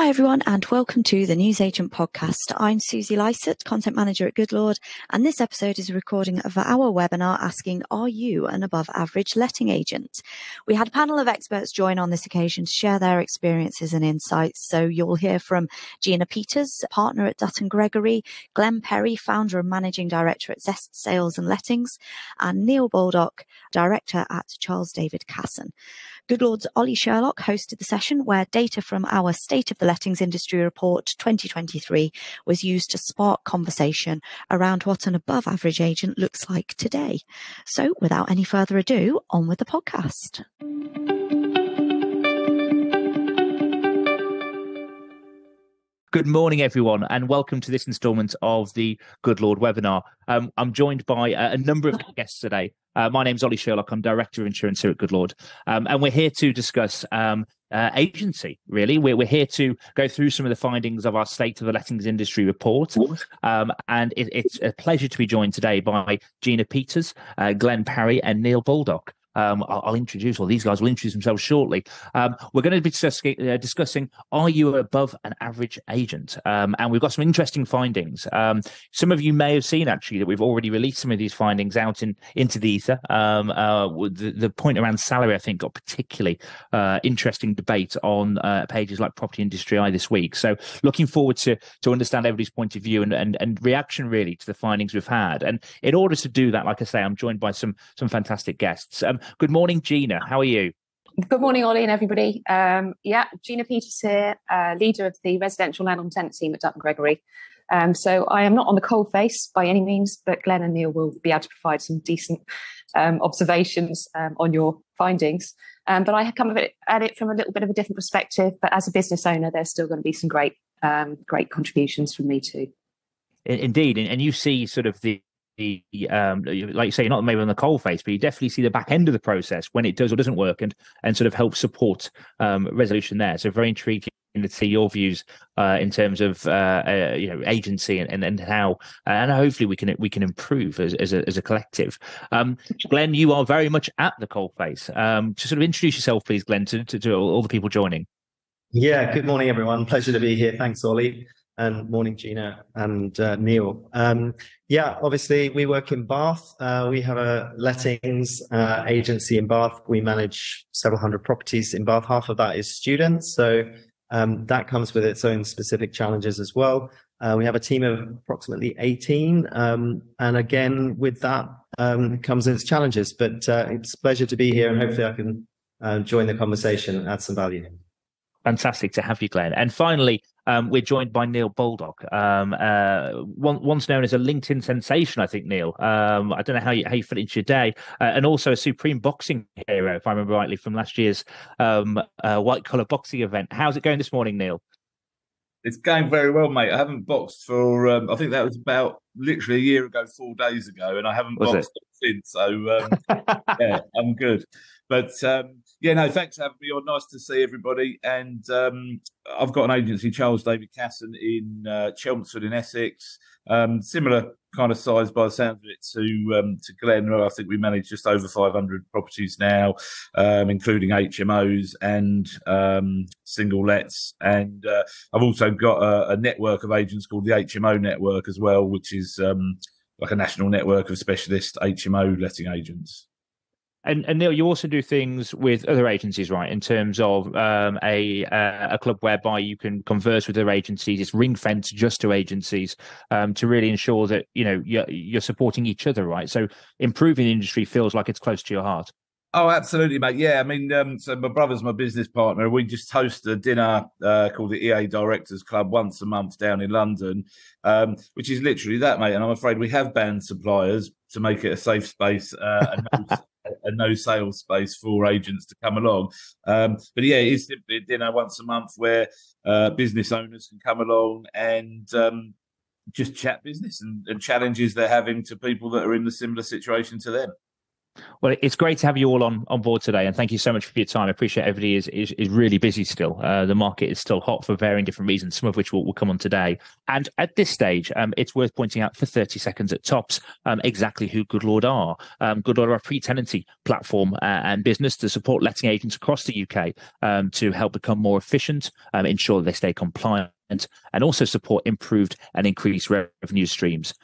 Hi everyone and welcome to the News Agent Podcast. I'm Susie Lysett, Content Manager at Goodlord, and this episode is a recording of our webinar asking, are you an above average letting agent? We had a panel of experts join on this occasion to share their experiences and insights. So you'll hear from Gina Peters, partner at Dutton Gregory, Glenn Perry, founder and managing director at Zest Sales and Lettings, and Neil Baldock, director at Charles David Casson. Goodlord's Ollie Sherlock hosted the session where data from our State of the Lettings Industry Report 2023 was used to spark conversation around what an above average agent looks like today. So without any further ado, on with the podcast. Good morning, everyone, and welcome to this instalment of the Goodlord webinar. I'm joined by a number of guests today. My name's Ollie Sherlock. I'm Director of Insurance here at Goodlord, and we're here to discuss agency, really. We're here to go through some of the findings of our State of the Lettings Industry Report, and it's a pleasure to be joined today by Gina Peters, Glenn Perry, and Neil Baldock. I'll introduce, or these guys will introduce themselves shortly. We're going to be discussing, are you above an average agent? And we've got some interesting findings. Some of you may have seen, actually, that we've already released some of these findings out into the ether. The point around salary, I think, got particularly interesting debate on pages like Property Industry Eye this week. So looking forward to understand everybody's point of view and reaction, really, to the findings we've had. And in order to do that, like I say, I'm joined by some fantastic guests. Good morning, Gina. How are you? Good morning, Ollie and everybody. Gina Peters here, leader of the residential landlord and tenant team at Dutton Gregory. So I am not on the cold face by any means, but Glenn and Neil will be able to provide some decent observations on your findings. But I come at it from a little bit of a different perspective. But as a business owner, there's still going to be some great contributions from me too. Indeed, and you see sort of the like you say, you're not maybe on the coal face, but you definitely see the back end of the process when it does or doesn't work, and sort of help support resolution there. So very intriguing to see your views in terms of agency and how, and hopefully we can improve as a collective. Glenn, you are very much at the coal face. To sort of introduce yourself, please, Glenn, to all the people joining. Yeah, good morning, everyone. Pleasure to be here. Thanks, Ollie. And morning, Gina and Neil. Obviously, we work in Bath. We have a lettings agency in Bath. We manage several hundred properties in Bath. Half of that is students. So that comes with its own specific challenges as well. We have a team of approximately 18. And again, with that comes its challenges. But it's a pleasure to be here, and hopefully I can join the conversation and add some value. Fantastic to have you, Glenn. And finally, we're joined by Neil Baldock, once known as a LinkedIn sensation, I think, Neil. I don't know how you fit into your day, and also a supreme boxing hero, if I remember rightly, from last year's white collar boxing event. How's it going this morning, Neil? It's going very well, mate. I haven't boxed for, I think that was about literally a year ago, 4 days ago, and I haven't boxed since. So, yeah, I'm good. But, thanks for having me on. Nice to see everybody. And I've got an agency, Charles David Casson, in Chelmsford in Essex. Similar kind of size by the sound of it to Glenn. I think we manage just over 500 properties now, including HMOs and single lets. And I've also got a network of agents called the HMO network as well, which is like a national network of specialist HMO letting agents. And Neil, you also do things with other agencies, right? In terms of a club whereby you can converse with other agencies. It's ring fenced just to agencies to really ensure that you're supporting each other, right? So improving the industry feels like it's close to your heart. Oh, absolutely, mate. Yeah, I mean, so my brother's my business partner. We just host a dinner called the EA Directors Club once a month down in London, which is literally that, mate. And I'm afraid we have banned suppliers to make it a safe space a no sales space for agents to come along. But yeah, it's simply a dinner once a month where business owners can come along and just chat business and challenges they're having to people that are in the similar situation to them. Well, it's great to have you all on board today, and thank you so much for your time. I appreciate everybody is really busy still. The market is still hot for varying different reasons, some of which we'll come on today. And at this stage, it's worth pointing out for 30 seconds at tops exactly who Goodlord are. Goodlord are a pre-tenancy platform and business to support letting agents across the UK to help become more efficient, ensure that they stay compliant, and also support improved and increased revenue streams.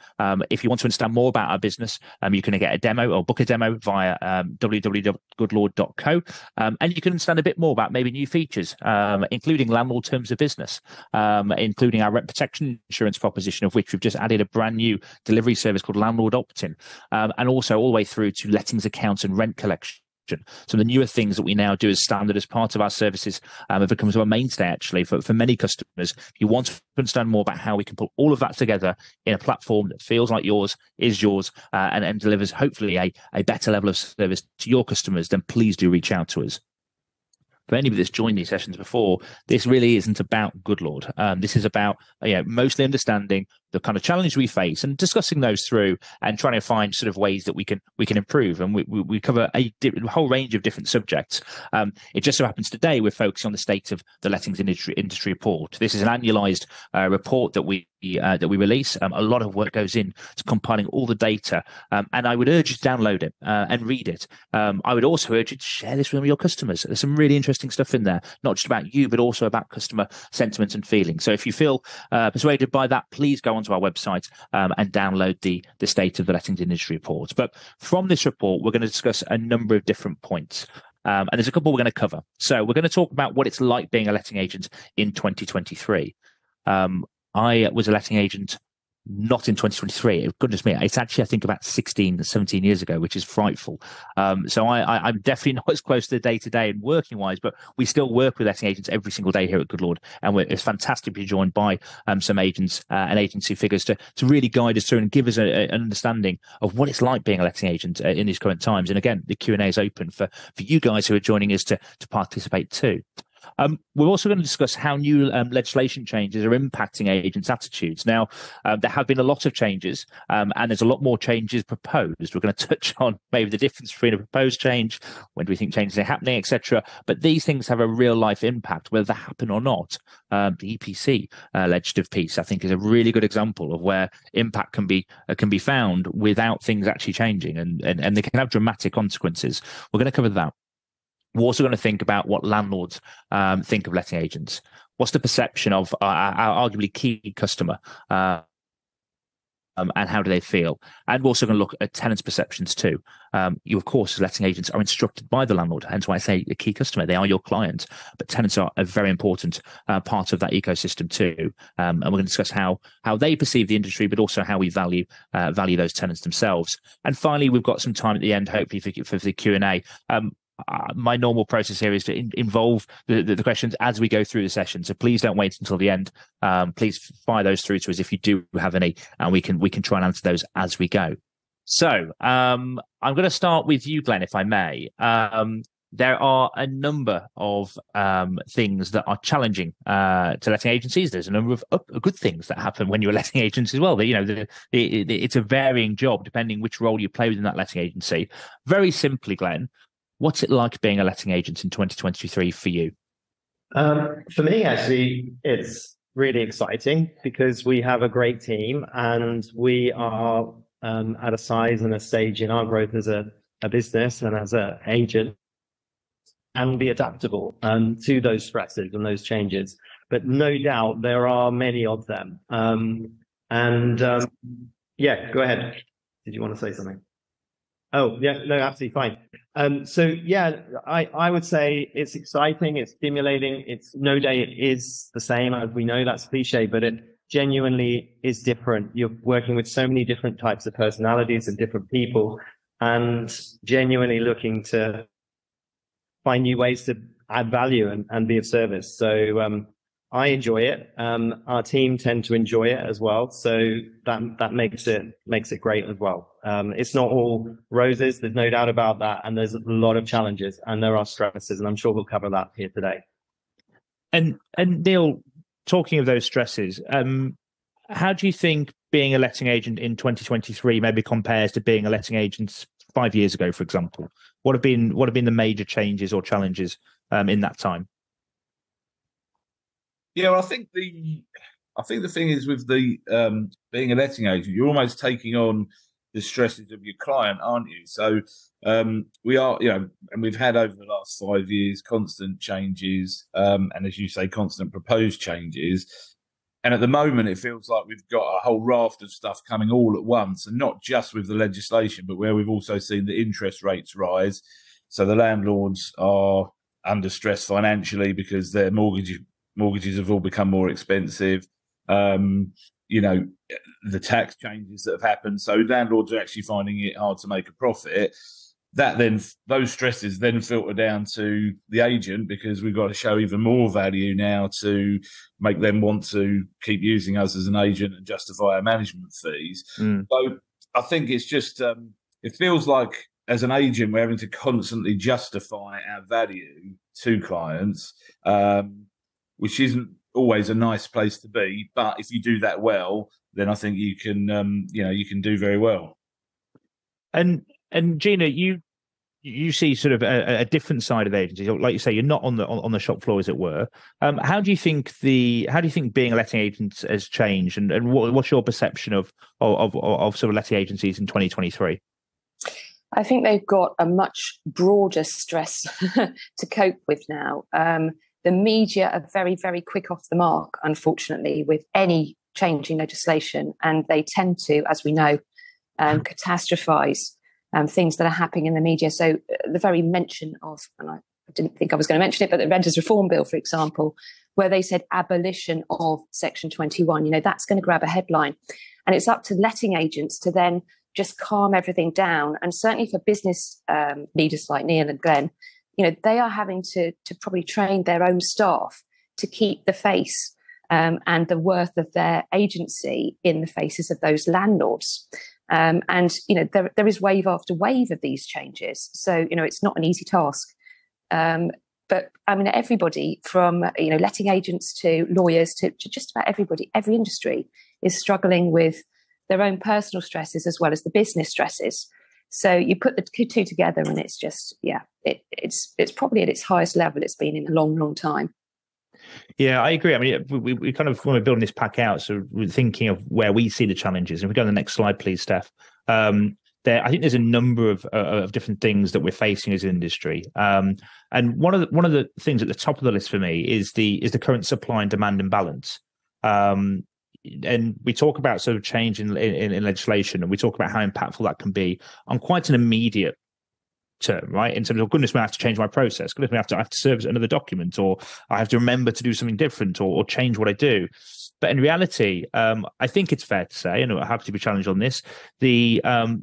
If you want to understand more about our business, you can get a demo or book a demo via www.goodlord.co, and you can understand a bit more about maybe new features, including landlord terms of business, including our rent protection insurance proposition, of which we've just added a brand new delivery service called Landlord Opt-in, and also all the way through to lettings accounts and rent collection. So the newer things that we now do as standard as part of our services have become a mainstay actually for many customers. If you want to understand more about how we can put all of that together in a platform that feels like yours, is yours, and delivers hopefully a better level of service to your customers, then please do reach out to us. For anybody that's joined these sessions before, this really isn't about Goodlord. This is about mostly understanding the kind of challenge we face and discussing those through and trying to find sort of ways that we can improve. And we cover a whole range of different subjects. It just so happens today we're focusing on the state of the lettings industry report. This is an annualized report that we release. A lot of work goes in to compiling all the data, and I would urge you to download it and read it. I would also urge you to share this with your customers. There's some really interesting stuff in there, not just about you, but also about customer sentiment and feelings. So if you feel persuaded by that, please go onto our website and download the state of the lettings industry report. But from this report, we're going to discuss a number of different points. And there's a couple we're going to cover. So we're going to talk about what it's like being a letting agent in 2023. I was a letting agent not in 2023. Goodness me, it's actually, I think, about 16, 17 years ago, which is frightful. So I'm definitely not as close to the day-to-day and working-wise, but we still work with letting agents every single day here at Goodlord, and it's fantastic to be joined by some agents and agency figures to really guide us through and give us an understanding of what it's like being a letting agent in these current times. And again, the Q&A is open for you guys who are joining us to participate too. We're also going to discuss how new legislation changes are impacting agents' attitudes. Now, there have been a lot of changes, and there's a lot more changes proposed. We're going to touch on maybe the difference between a proposed change, when do we think changes are happening, etc. But these things have a real-life impact, whether they happen or not. The EPC legislative piece, I think, is a really good example of where impact can be found without things actually changing, and they can have dramatic consequences. We're going to cover that. We're also going to think about what landlords think of letting agents. What's the perception of our arguably key customer, and how do they feel? And we're also going to look at tenants' perceptions too. You, of course, as letting agents, are instructed by the landlord, hence why I say a key customer. They are your client, but tenants are a very important part of that ecosystem too. And we're going to discuss how they perceive the industry, but also how we value those tenants themselves. And finally, we've got some time at the end, hopefully, for the Q&A. My normal process here is to involve the questions as we go through the session. So please don't wait until the end. Please fire those through to us if you do have any, and we can try and answer those as we go. So I'm going to start with you, Glenn, if I may. There are a number of things that are challenging to letting agencies. There's a number of good things that happen when you're a letting agent as well. It's a varying job depending which role you play within that letting agency. Very simply, Glenn, what's it like being a letting agent in 2023 for you? For me, actually, it's really exciting because we have a great team and we are at a size and a stage in our growth as a business and as an agent, and be adaptable to those stresses and those changes. But no doubt there are many of them. Yeah, go ahead. Did you want to say something? Oh, yeah, no, absolutely fine. So yeah, I would say it's exciting, it's stimulating. It's no day it is the same. As we know that's cliche, but it genuinely is different. You're working with so many different types of personalities and different people, and genuinely looking to find new ways to add value and be of service. So I enjoy it. Our team tend to enjoy it as well. So that makes it great as well. It's not all roses. There's no doubt about that. And there's a lot of challenges and there are stresses, and I'm sure we'll cover that here today. And Neil, talking of those stresses, how do you think being a letting agent in 2023 maybe compares to being a letting agent 5 years ago, for example? What have been the major changes or challenges in that time? Yeah, well, I think the thing is with the being a letting agent, you're almost taking on the stresses of your client, aren't you? So we are, and we've had over the last 5 years constant changes, and as you say, constant proposed changes. And at the moment, it feels like we've got a whole raft of stuff coming all at once, and not just with the legislation, but where we've also seen the interest rates rise. So the landlords are under stress financially because their mortgages have all become more expensive. The tax changes that have happened. So landlords are actually finding it hard to make a profit. Those stresses then filter down to the agent, because we've got to show even more value now to make them want to keep using us as an agent and justify our management fees. So I think it's just, it feels like as an agent, we're having to constantly justify our value to clients, which isn't always a nice place to be. But if you do that well, then I think you can, you can do very well. And Gina, you see sort of a different side of agencies. Like you say, you're not on the shop floor, as it were. How do you think being a letting agent has changed, and what's your perception of sort of letting agencies in 2023? I think they've got a much broader stress to cope with now. The media are very, very quick off the mark, unfortunately, with any change in legislation, and they tend to, as we know, catastrophize things that are happening in the media. So the very mention of, and I didn't think I was going to mention it, but the Renters Reform Bill, for example, where they said abolition of Section 21, that's going to grab a headline. And it's up to letting agents to then just calm everything down. And certainly for business leaders like Neil and Glenn, they are having to probably train their own staff to keep the face and the worth of their agency in the faces of those landlords. And there is wave after wave of these changes. So, it's not an easy task. But I mean, everybody from, letting agents to lawyers to just about everybody, every industry is struggling with their own personal stresses as well as the business stresses. So you put the two together and it's just, it's probably at its highest level it's been in a long, long time. Yeah, I agree. I mean, we kind of, when we're building this pack out, so we're thinking of where we see the challenges. And if we go to the next slide, please, Steph. I think there's a number of different things that we're facing as an industry. And one of the things at the top of the list for me is the current supply and demand imbalance. And we talk about sort of change in legislation, and we talk about how impactful that can be on quite an immediate term, right? In terms of, goodness me, I have to change my process. Goodness me, I have to service another document, or I have to remember to do something different, or change what I do. But in reality, I think it's fair to say, and I'm happy to be challenged on this, the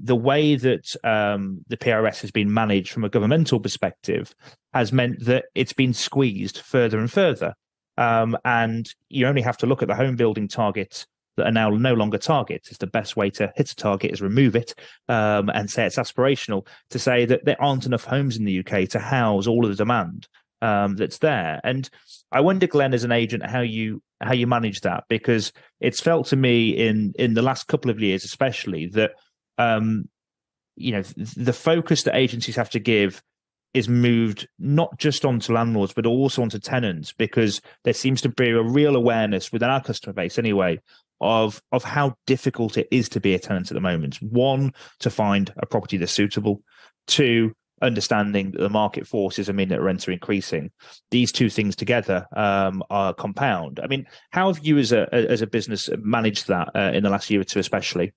way that the PRS has been managed from a governmental perspective has meant that it's been squeezed further and further. And you only have to look at the home building targets that are now no longer targets. It's the best way to hit a target is remove it and say it's aspirational, to say that there aren't enough homes in the UK to house all of the demand that's there. And I wonder, Glenn, as an agent, how you manage that, because it's felt to me in the last couple of years, especially, that the focus that agencies have to give is moved not just onto landlords, but also onto tenants, because there seems to be a real awareness within our customer base anyway of how difficult it is to be a tenant at the moment. One, to find a property that's suitable. Two, understanding that the market forces mean that rents are increasing. These two things together are compound. I mean, how have you as a business managed that in the last year or two, especially?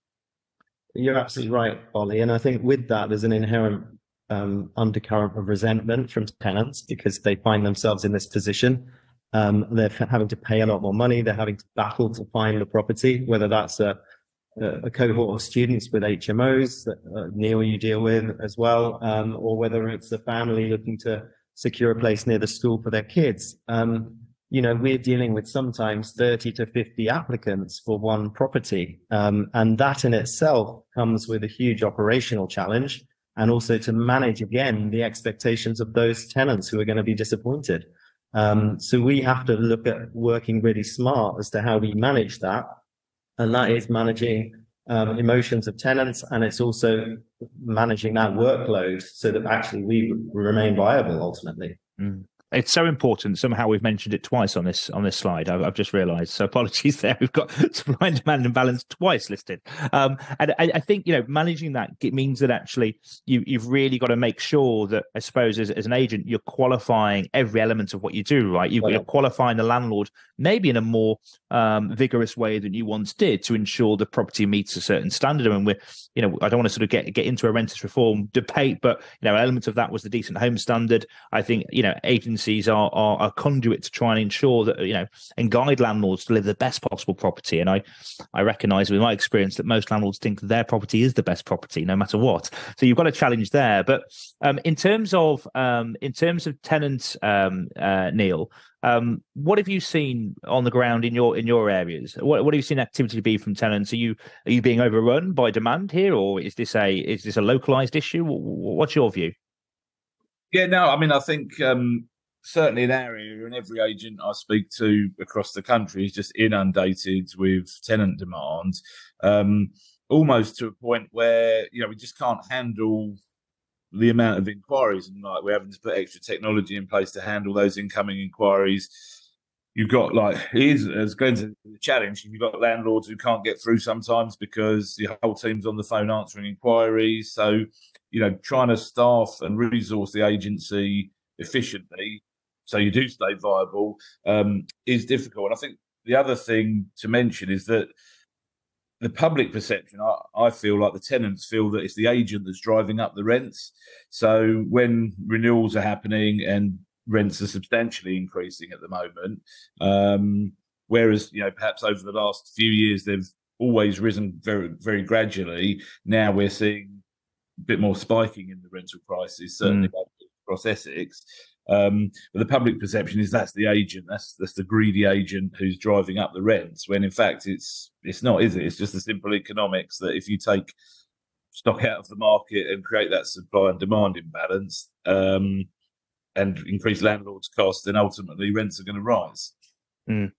You're absolutely right, Ollie. And I think with that, there's an inherent undercurrent of resentment from tenants, because they find themselves in this position. They're having to pay a lot more money. They're having to battle to find the property, whether that's a cohort of students with HMOs that Neil, you deal with as well, or whether it's a family looking to secure a place near the school for their kids. We're dealing with sometimes 30 to 50 applicants for one property. And that in itself comes with a huge operational challenge, and also to manage, again, the expectations of those tenants who are going to be disappointed. So we have to look at working really smart as to how we manage that. And that is managing emotions of tenants, and it's also managing that workload so that actually we remain viable ultimately. It's so important. Somehow we've mentioned it twice on this slide. I've just realised. So apologies there. We've got supply and demand and balance twice listed. And I think, you know, managing that, it means that actually you've really got to make sure that, I suppose, as an agent, you're qualifying every element of what you do, right? You're qualifying the landlord maybe in a more vigorous way than you once did to ensure the property meets a certain standard. I mean, we're, you know, I don't want to sort of get into a renters reform debate, but, you know, elements of that was the decent home standard. I think, you know, agencies are a conduit to try and ensure that, you know, and guide landlords to live the best possible property. And I recognise with my experience that most landlords think their property is the best property, no matter what. So you've got a challenge there. But in terms of tenants, Neil, what have you seen on the ground in your areas? What have you seen activity be from tenants? Are you being overrun by demand here, or is this a localized issue? What's your view? Yeah, no, I mean, I think certainly in our area, and every agent I speak to across the country is just inundated with tenant demand, almost to a point where, you know, we just can't handle the amount of inquiries, and like we're having to put extra technology in place to handle those incoming inquiries. You've got, like, as going to the challenge, you've got landlords who can't get through sometimes because the whole team's on the phone answering inquiries. So, you know, trying to staff and resource the agency efficiently so you do stay viable is difficult. And I think the other thing to mention is that the public perception, I feel like the tenants feel that it's the agent that's driving up the rents. So when renewals are happening and rents are substantially increasing at the moment, whereas, you know, perhaps over the last few years they've always risen very, very gradually. Now we're seeing a bit more spiking in the rental prices, certainly across Essex. But the public perception is that's the agent, that's the greedy agent who's driving up the rents, when in fact it's not, is it? It's just the simple economics that if you take stock out of the market and create that supply and demand imbalance, and increase landlords' costs, then ultimately rents are going to rise. And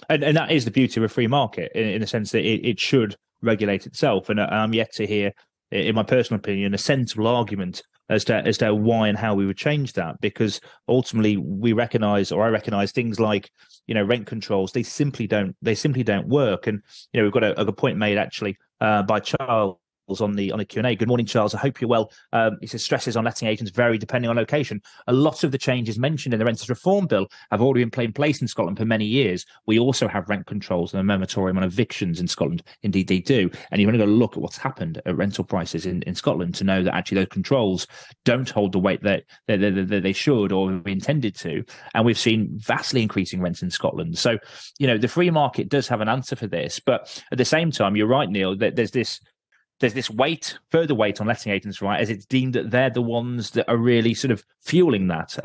that is the beauty of a free market, in the sense that it should regulate itself. And I'm yet to hear, in my personal opinion, a sensible argument as to why and how we would change that, because ultimately I recognise things like, you know, rent controls, they simply don't work. And, you know, we've got a good point made actually by Charles on the Q&A. Good morning, Charles. I hope you're well. He says stresses on letting agents vary depending on location. A lot of the changes mentioned in the Renters Reform Bill have already been in place in Scotland for many years. We also have rent controls and a moratorium on evictions in Scotland. Indeed, they do. And you've only got to look at what's happened at rental prices in Scotland to know that actually those controls don't hold the weight that they should or be intended to. And we've seen vastly increasing rents in Scotland. So, you know, the free market does have an answer for this. But at the same time, you're right, Neil, that there's this further weight on letting agents, right, as it's deemed that they're the ones that are really sort of fueling that.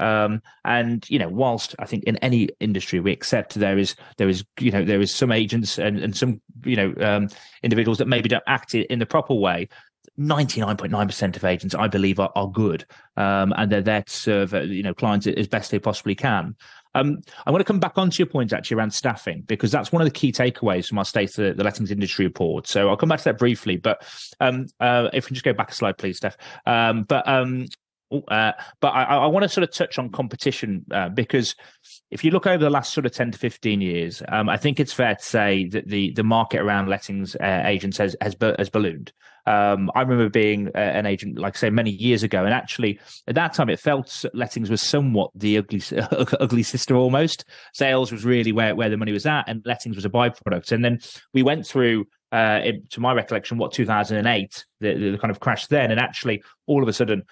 And, you know, whilst I think in any industry we accept there is some agents and some, you know, individuals that maybe don't act in the proper way, 99.9% of agents, I believe, are good, and they're there to serve, you know, clients as best they possibly can. I want to come back onto your point actually around staffing, because that's one of the key takeaways from our State of the Lettings Industry report. So I'll come back to that briefly, but if we can just go back a slide, please, Steph. But I want to sort of touch on competition, because if you look over the last sort of 10 to 15 years, I think it's fair to say that the market around lettings agents has ballooned. I remember being an agent, like I say, many years ago, and actually at that time it felt lettings was somewhat the ugly sister almost. Sales was really where the money was at, and lettings was a byproduct. And then we went through, to my recollection, 2008, the kind of crash then, and actually all of a sudden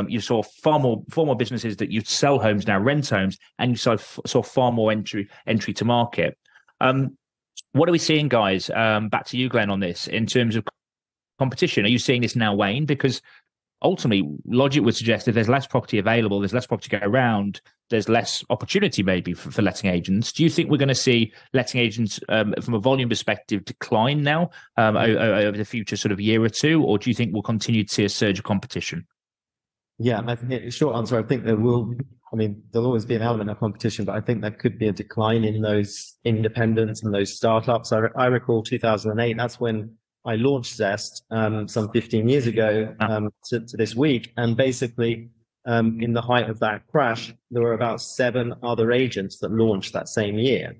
you saw far more businesses that you'd sell homes now rent homes, and you saw far more entry to market. What are we seeing, guys? Back to you, Glenn, on this in terms of competition. Are you seeing this now wane? Because ultimately, logic would suggest if there's less property available, there's less property to go around, there's less opportunity maybe for letting agents. Do you think we're going to see letting agents from a volume perspective decline now over the future sort of year or two, or do you think we'll continue to see a surge of competition? Yeah, I think, short answer, I think there will. I mean, there'll always be an element of competition, but I think there could be a decline in those independents and those startups. I recall 2008. That's when I launched Zest some 15 years ago to this week. And basically, in the height of that crash, there were about 7 other agents that launched that same year,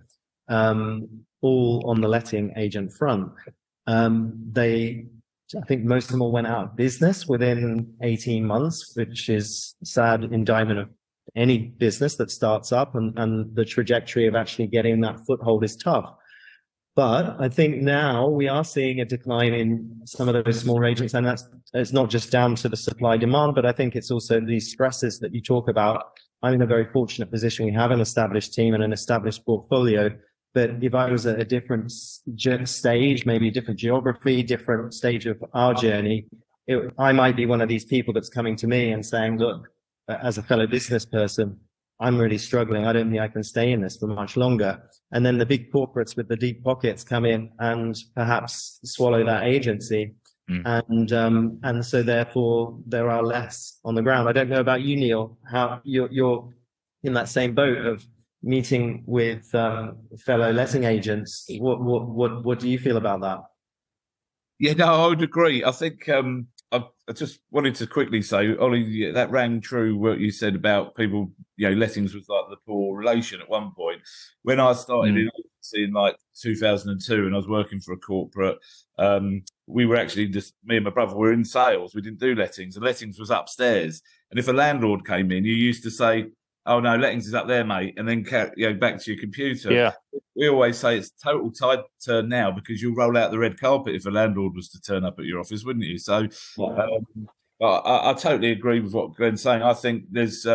all on the letting agent front. I think most of them all went out of business within 18 months, which is sad indictment of any business that starts up, and the trajectory of actually getting that foothold is tough. But I think now we are seeing a decline in some of those smaller agents, and it's not just down to the supply demand, but I think it's also these stresses that you talk about. I'm in a very fortunate position. We have an established team and an established portfolio. But if I was at a different stage, maybe a different geography, different stage of our journey, I might be one of these people that's coming to me and saying, look, as a fellow business person, I'm really struggling. I don't think I can stay in this for much longer. And then the big corporates with the deep pockets come in and perhaps swallow that agency. And so therefore there are less on the ground. I don't know about you, Neil, how you're in that same boat of meeting with fellow letting agents. What do you feel about that? Yeah, no, I would agree. I think I just wanted to quickly say, Ollie, that rang true what you said about people, lettings was like the poor relation at one point. When I started in agency in like 2002 and I was working for a corporate, we were actually me and my brother were in sales. We didn't do lettings. The lettings was upstairs. And if a landlord came in, you used to say, oh, no, lettings is up there, mate, and then back to your computer. Yeah. We always say it's total tide turn now because you'll roll out the red carpet if a landlord was to turn up at your office, wouldn't you? So I totally agree with what Glenn's saying. I think there's,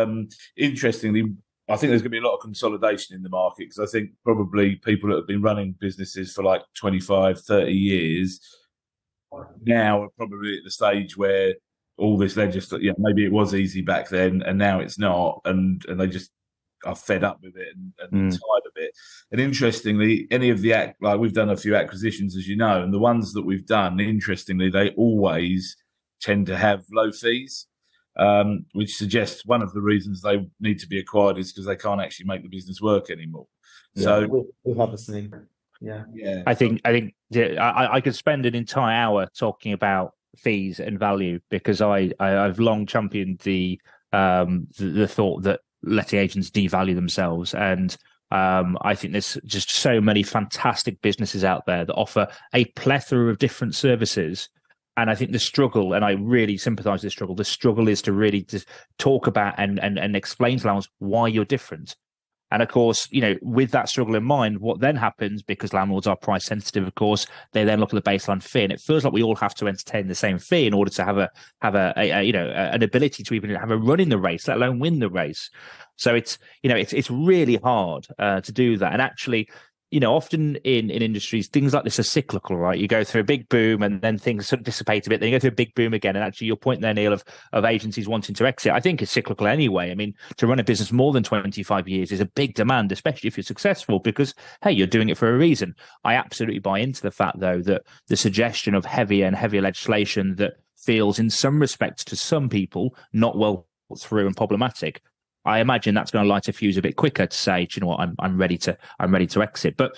interestingly, I think there's going to be a lot of consolidation in the market because I think probably people that have been running businesses for like 25, 30 years now are probably at the stage where all this legislation, maybe it was easy back then and now it's not, and they just are fed up with it and tired of it. And interestingly, any of the we've done a few acquisitions, as you know, and the ones that we've done, interestingly, they always tend to have low fees, which suggests one of the reasons they need to be acquired is because they can't actually make the business work anymore. Yeah, so we'll have the same. Yeah. I think I could spend an entire hour talking about fees and value because I've long championed the thought that letting agents devalue themselves, and I think there's just so many fantastic businesses out there that offer a plethora of different services. And I think the struggle, and I really sympathise with the struggle is to really just talk about and explain to landlords why you're different. And of course, with that struggle in mind, what then happens, because landlords are price sensitive, of course, they then look at the baseline fee, and it feels like we all have to entertain the same fee in order to have an ability to even have a run in the race, let alone win the race. So it's really hard to do that. And actually, often in industries, things like this are cyclical, right? You go through a big boom and then things sort of dissipate a bit. Then you go through a big boom again. And actually your point there, Neil, of agencies wanting to exit, I think is cyclical anyway. I mean, to run a business more than 25 years is a big demand, especially if you're successful, because, hey, you're doing it for a reason. I absolutely buy into the fact, though, that the suggestion of heavier and heavier legislation that feels in some respects to some people not well through and problematic, I imagine that's going to light a fuse a bit quicker to say, do you know what, I'm ready to exit. But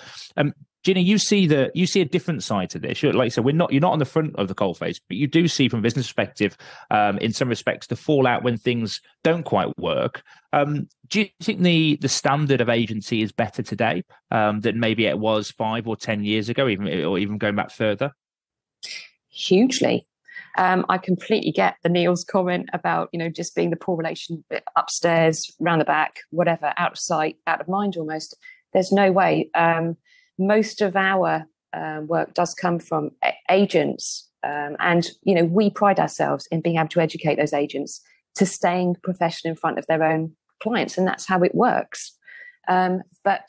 Gina, you see a different side to this. Like you said, you're not on the front of the coalface, but you do see from a business perspective, in some respects, the fallout when things don't quite work. Do you think the standard of agency is better today than maybe it was 5 or 10 years ago, even going back further? Hugely. I completely get the Neil's comment about, just being the poor relation upstairs, round the back, whatever, out of sight, out of mind almost. There's no way. Most of our work does come from agents. And, we pride ourselves in being able to educate those agents to staying professional in front of their own clients. And that's how it works. But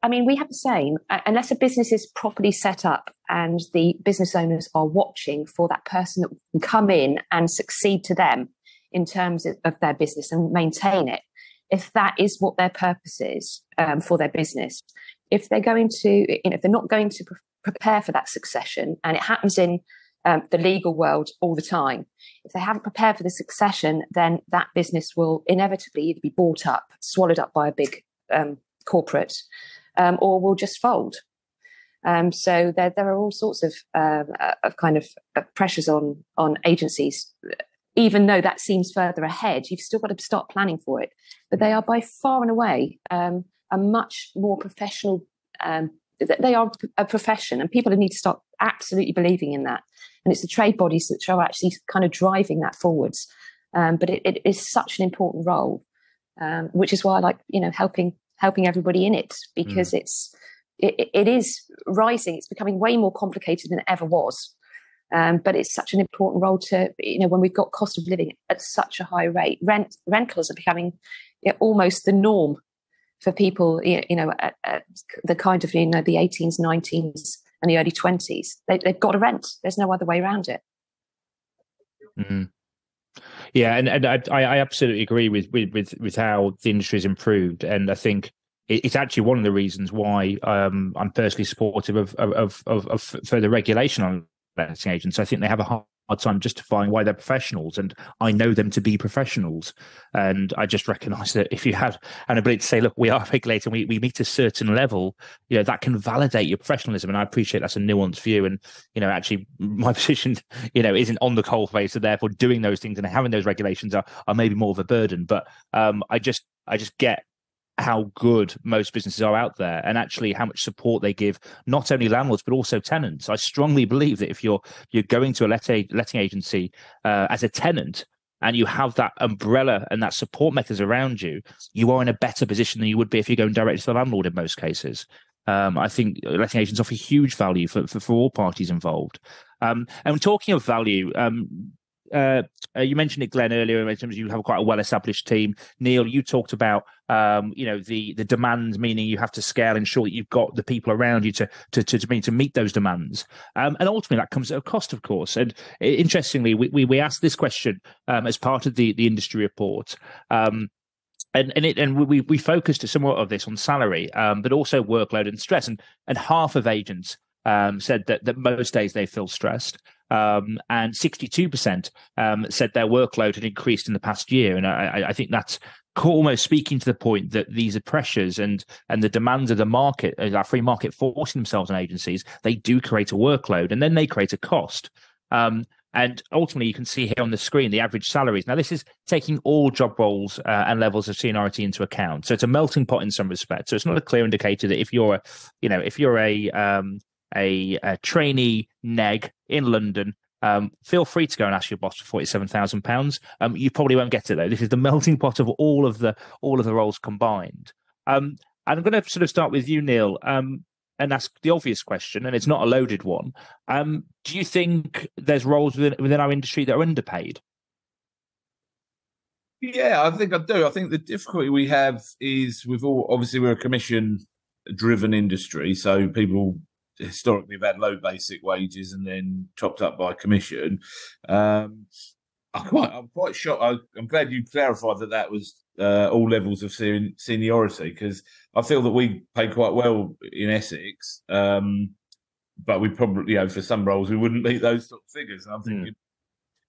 I mean, we have the same, unless a business is properly set up and the business owners are watching for that person that can come in and succeed to them in terms of their business and maintain it. If that is what their purpose is for their business, if they're going to, if they're not going to prepare for that succession, and it happens in the legal world all the time, if they haven't prepared for the succession, then that business will inevitably either be bought up, swallowed up by a big corporate, or will just fold. So there are all sorts of kind of pressures on agencies. Even though that seems further ahead, you've still got to start planning for it. But they are by far and away a much more professional. They are a profession, and people need to start absolutely believing in that. And it's the trade bodies that are actually kind of driving that forwards. But it is such an important role, which is why I like, helping everybody in it, because it is rising. It's becoming way more complicated than it ever was. But it's such an important role to, when we've got cost of living at such a high rate, rentals are becoming almost the norm for people, at the kind of, the 18s, 19s and the early 20s. They've got to rent. There's no other way around it. Mm. Yeah, and I absolutely agree with how the industry has improved, and I think it's actually one of the reasons why I'm personally supportive of further regulation on letting agents. I think they have a hard time justifying why they're professionals, and I know them to be professionals. And I just recognise that if you have an ability to say, look, we are regulated, we meet a certain level, that can validate your professionalism. And I appreciate that's a nuanced view. And, actually my position, isn't on the coal face, so therefore doing those things and having those regulations are maybe more of a burden. But I just get how good most businesses are out there, and actually how much support they give not only landlords but also tenants. I strongly believe that if you're going to a letting agency as a tenant, and you have that umbrella and that support mechanism around you, you are in a better position than you would be if you're going directly to the landlord in most cases. I think letting agents offer huge value for all parties involved. And talking of value, you mentioned it, Glenn, earlier in terms of you have quite a well-established team. Neil, you talked about the demands, meaning you have to scale, ensure that you've got the people around you to meet those demands, and ultimately that comes at a cost, of course. And interestingly, we asked this question as part of the industry report. And we focused somewhat of this on salary, but also workload and stress. And half of agents said that most days they feel stressed. And 62% said their workload had increased in the past year. And I think that's almost speaking to the point that these are pressures and the demands of the market, that free market forcing themselves on agencies, they do create a workload, and then they create a cost. And ultimately, you can see here on the screen the average salaries. Now, this is taking all job roles and levels of seniority into account. So it's a melting pot in some respects. So it's not a clear indicator that if you're a trainee neg in London, feel free to go and ask your boss for £47,000. You probably won't get it though. This is the melting pot of all of the roles combined. And I'm going to sort of start with you, Neil, and ask the obvious question, and it's not a loaded one. Do you think there's roles within our industry that are underpaid? Yeah, I think I do. I think the difficulty we have is obviously we're a commission-driven industry, so people historically have had low basic wages and then topped up by commission. I'm quite shocked. I'm glad you clarified that was all levels of seniority, because I feel that we pay quite well in Essex, but we probably, for some roles we wouldn't meet those sort of figures. And I'm thinking,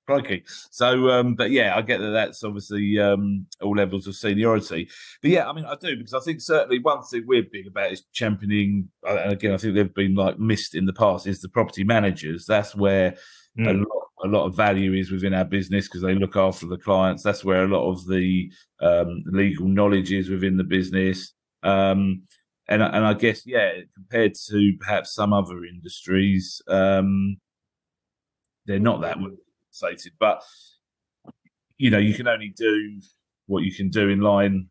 crikey. So, but yeah, I get that that's obviously all levels of seniority. But yeah, I mean, I do, because I think certainly one thing we're big about is championing, and again, I think they've been missed in the past, is the property managers. That's where a lot of value is within our business, because they look after the clients. That's where a lot of the legal knowledge is within the business. And I guess, compared to perhaps some other industries, they're not that well compensated. But, you can only do what you can do in line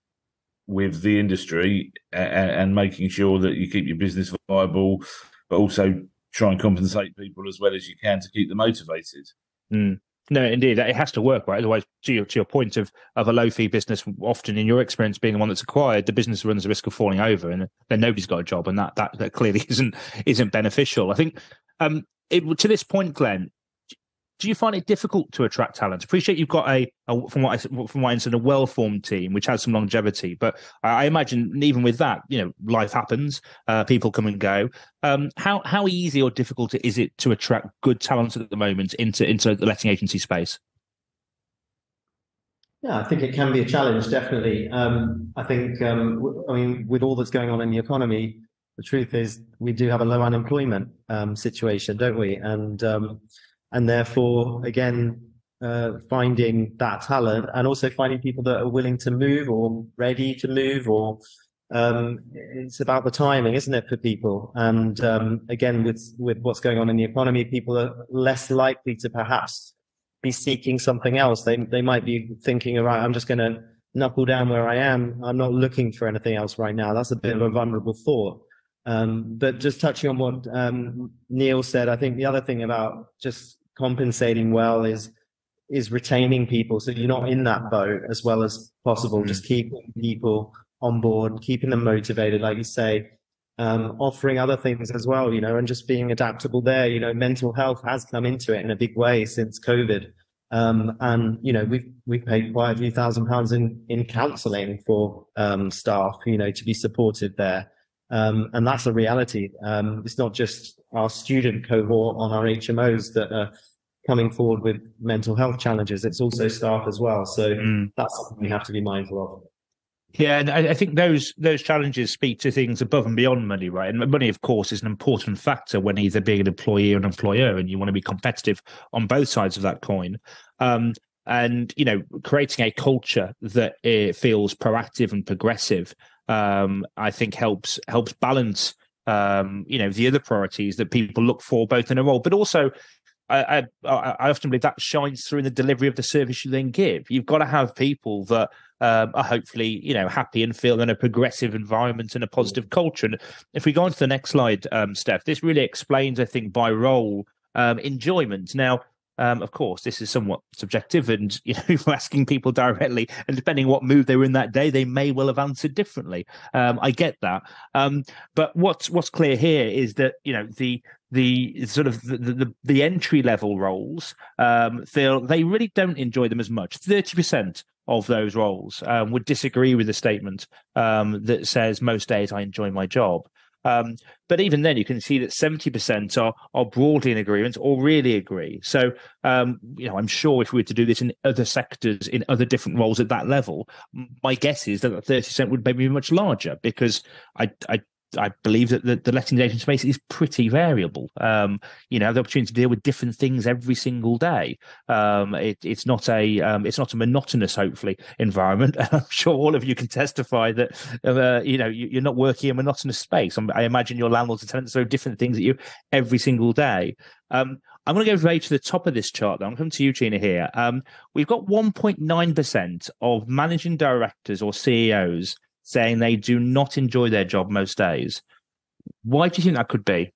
with the industry and making sure that you keep your business viable, but also try and compensate people as well as you can to keep them motivated. No, indeed, it has to work, right? Otherwise, to your point of a low fee business, often in your experience being the one that's acquired, the business runs the risk of falling over, and then nobody's got a job, and that clearly isn't beneficial. I think to this point, Glenn, do you find it difficult to attract talent? Appreciate you've got from what I understand, a well-formed team which has some longevity, but I imagine even with that, life happens, people come and go. How easy or difficult is it to attract good talent at the moment into the letting agency space? Yeah, I think it can be a challenge, definitely. I think, with all that's going on in the economy, the truth is we do have a low unemployment situation, don't we? And therefore, again, finding that talent and also finding people that are willing to move or ready to move, or it's about the timing, isn't it, for people? And again, with what's going on in the economy, people are less likely to perhaps be seeking something else. They might be thinking, all right, I'm just going to knuckle down where I am. I'm not looking for anything else right now. That's a bit of a vulnerable thought. But just touching on what Neil said, I think the other thing about just compensating well is retaining people, so you're not in that boat as well as possible. Just keeping people on board, keeping them motivated, like you say, offering other things as well, and just being adaptable there. Mental health has come into it in a big way since COVID. And we've paid quite a few £1,000s in counselling for staff, to be supported there. And that's a reality. It's not just our student cohort on our HMOs that are coming forward with mental health challenges. It's also staff as well. So that's something we have to be mindful of. Yeah, and I think those challenges speak to things above and beyond money, right? And money, of course, is an important factor when either being an employee or an employer, and you want to be competitive on both sides of that coin. And creating a culture that feels proactive and progressive, I think helps balance, the other priorities that people look for both in a role, but also I often believe that shines through in the delivery of the service you then give. You've got to have people that are hopefully, happy and feel in a progressive environment and a positive culture. And if we go on to the next slide, Steph, this really explains, I think, by role, enjoyment. Now, of course, this is somewhat subjective, and if we're asking people directly, and depending what mood they were in that day, they may well have answered differently. I get that, but what's clear here is that the sort of the entry level roles feel they really don't enjoy them as much. 30% of those roles would disagree with the statement that says most days I enjoy my job. But even then, you can see that 70% are broadly in agreement or really agree. So, I'm sure if we were to do this in other sectors, in other different roles at that level, my guess is that 30% would maybe be much larger, because I believe that the letting agent space is pretty variable. The opportunity to deal with different things every single day. It's not a monotonous, hopefully, environment. I'm sure all of you can testify that you're not working in a monotonous space. I imagine your landlords and tenants throw different things at you every single day. I'm going to go right to the top of this chart, though. I'm coming to you, Gina, here. We've got 1.9% of managing directors or CEOs saying they do not enjoy their job most days. Why do you think that could be?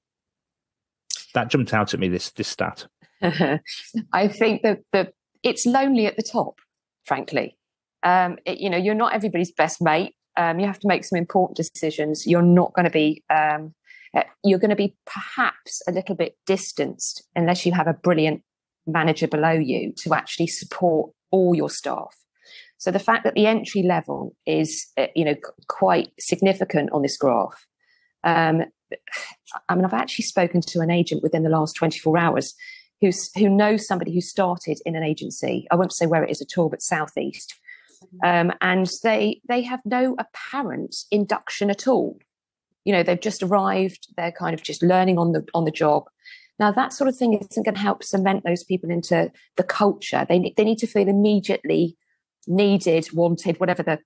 That jumped out at me, this stat. I think that it's lonely at the top, frankly. You're not everybody's best mate. You have to make some important decisions. You're not going to be, you're going to be perhaps a little bit distanced unless you have a brilliant manager below you to actually support all your staff. So the fact that the entry level is, quite significant on this graph. I've actually spoken to an agent within the last 24 hours who knows somebody who started in an agency. I won't say where it is at all, but Southeast. And they have no apparent induction at all. They've just arrived. They're kind of just learning on the job. Now, that sort of thing isn't going to help cement those people into the culture. They need to feel immediately needed, wanted, whatever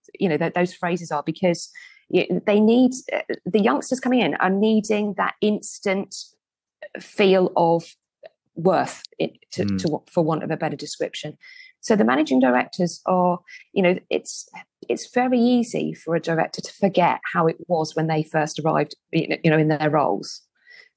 those phrases are, because they need, the youngsters coming in are needing that instant feel of worth, for want of a better description. So the managing directors are, it's very easy for a director to forget how it was when they first arrived, in their roles.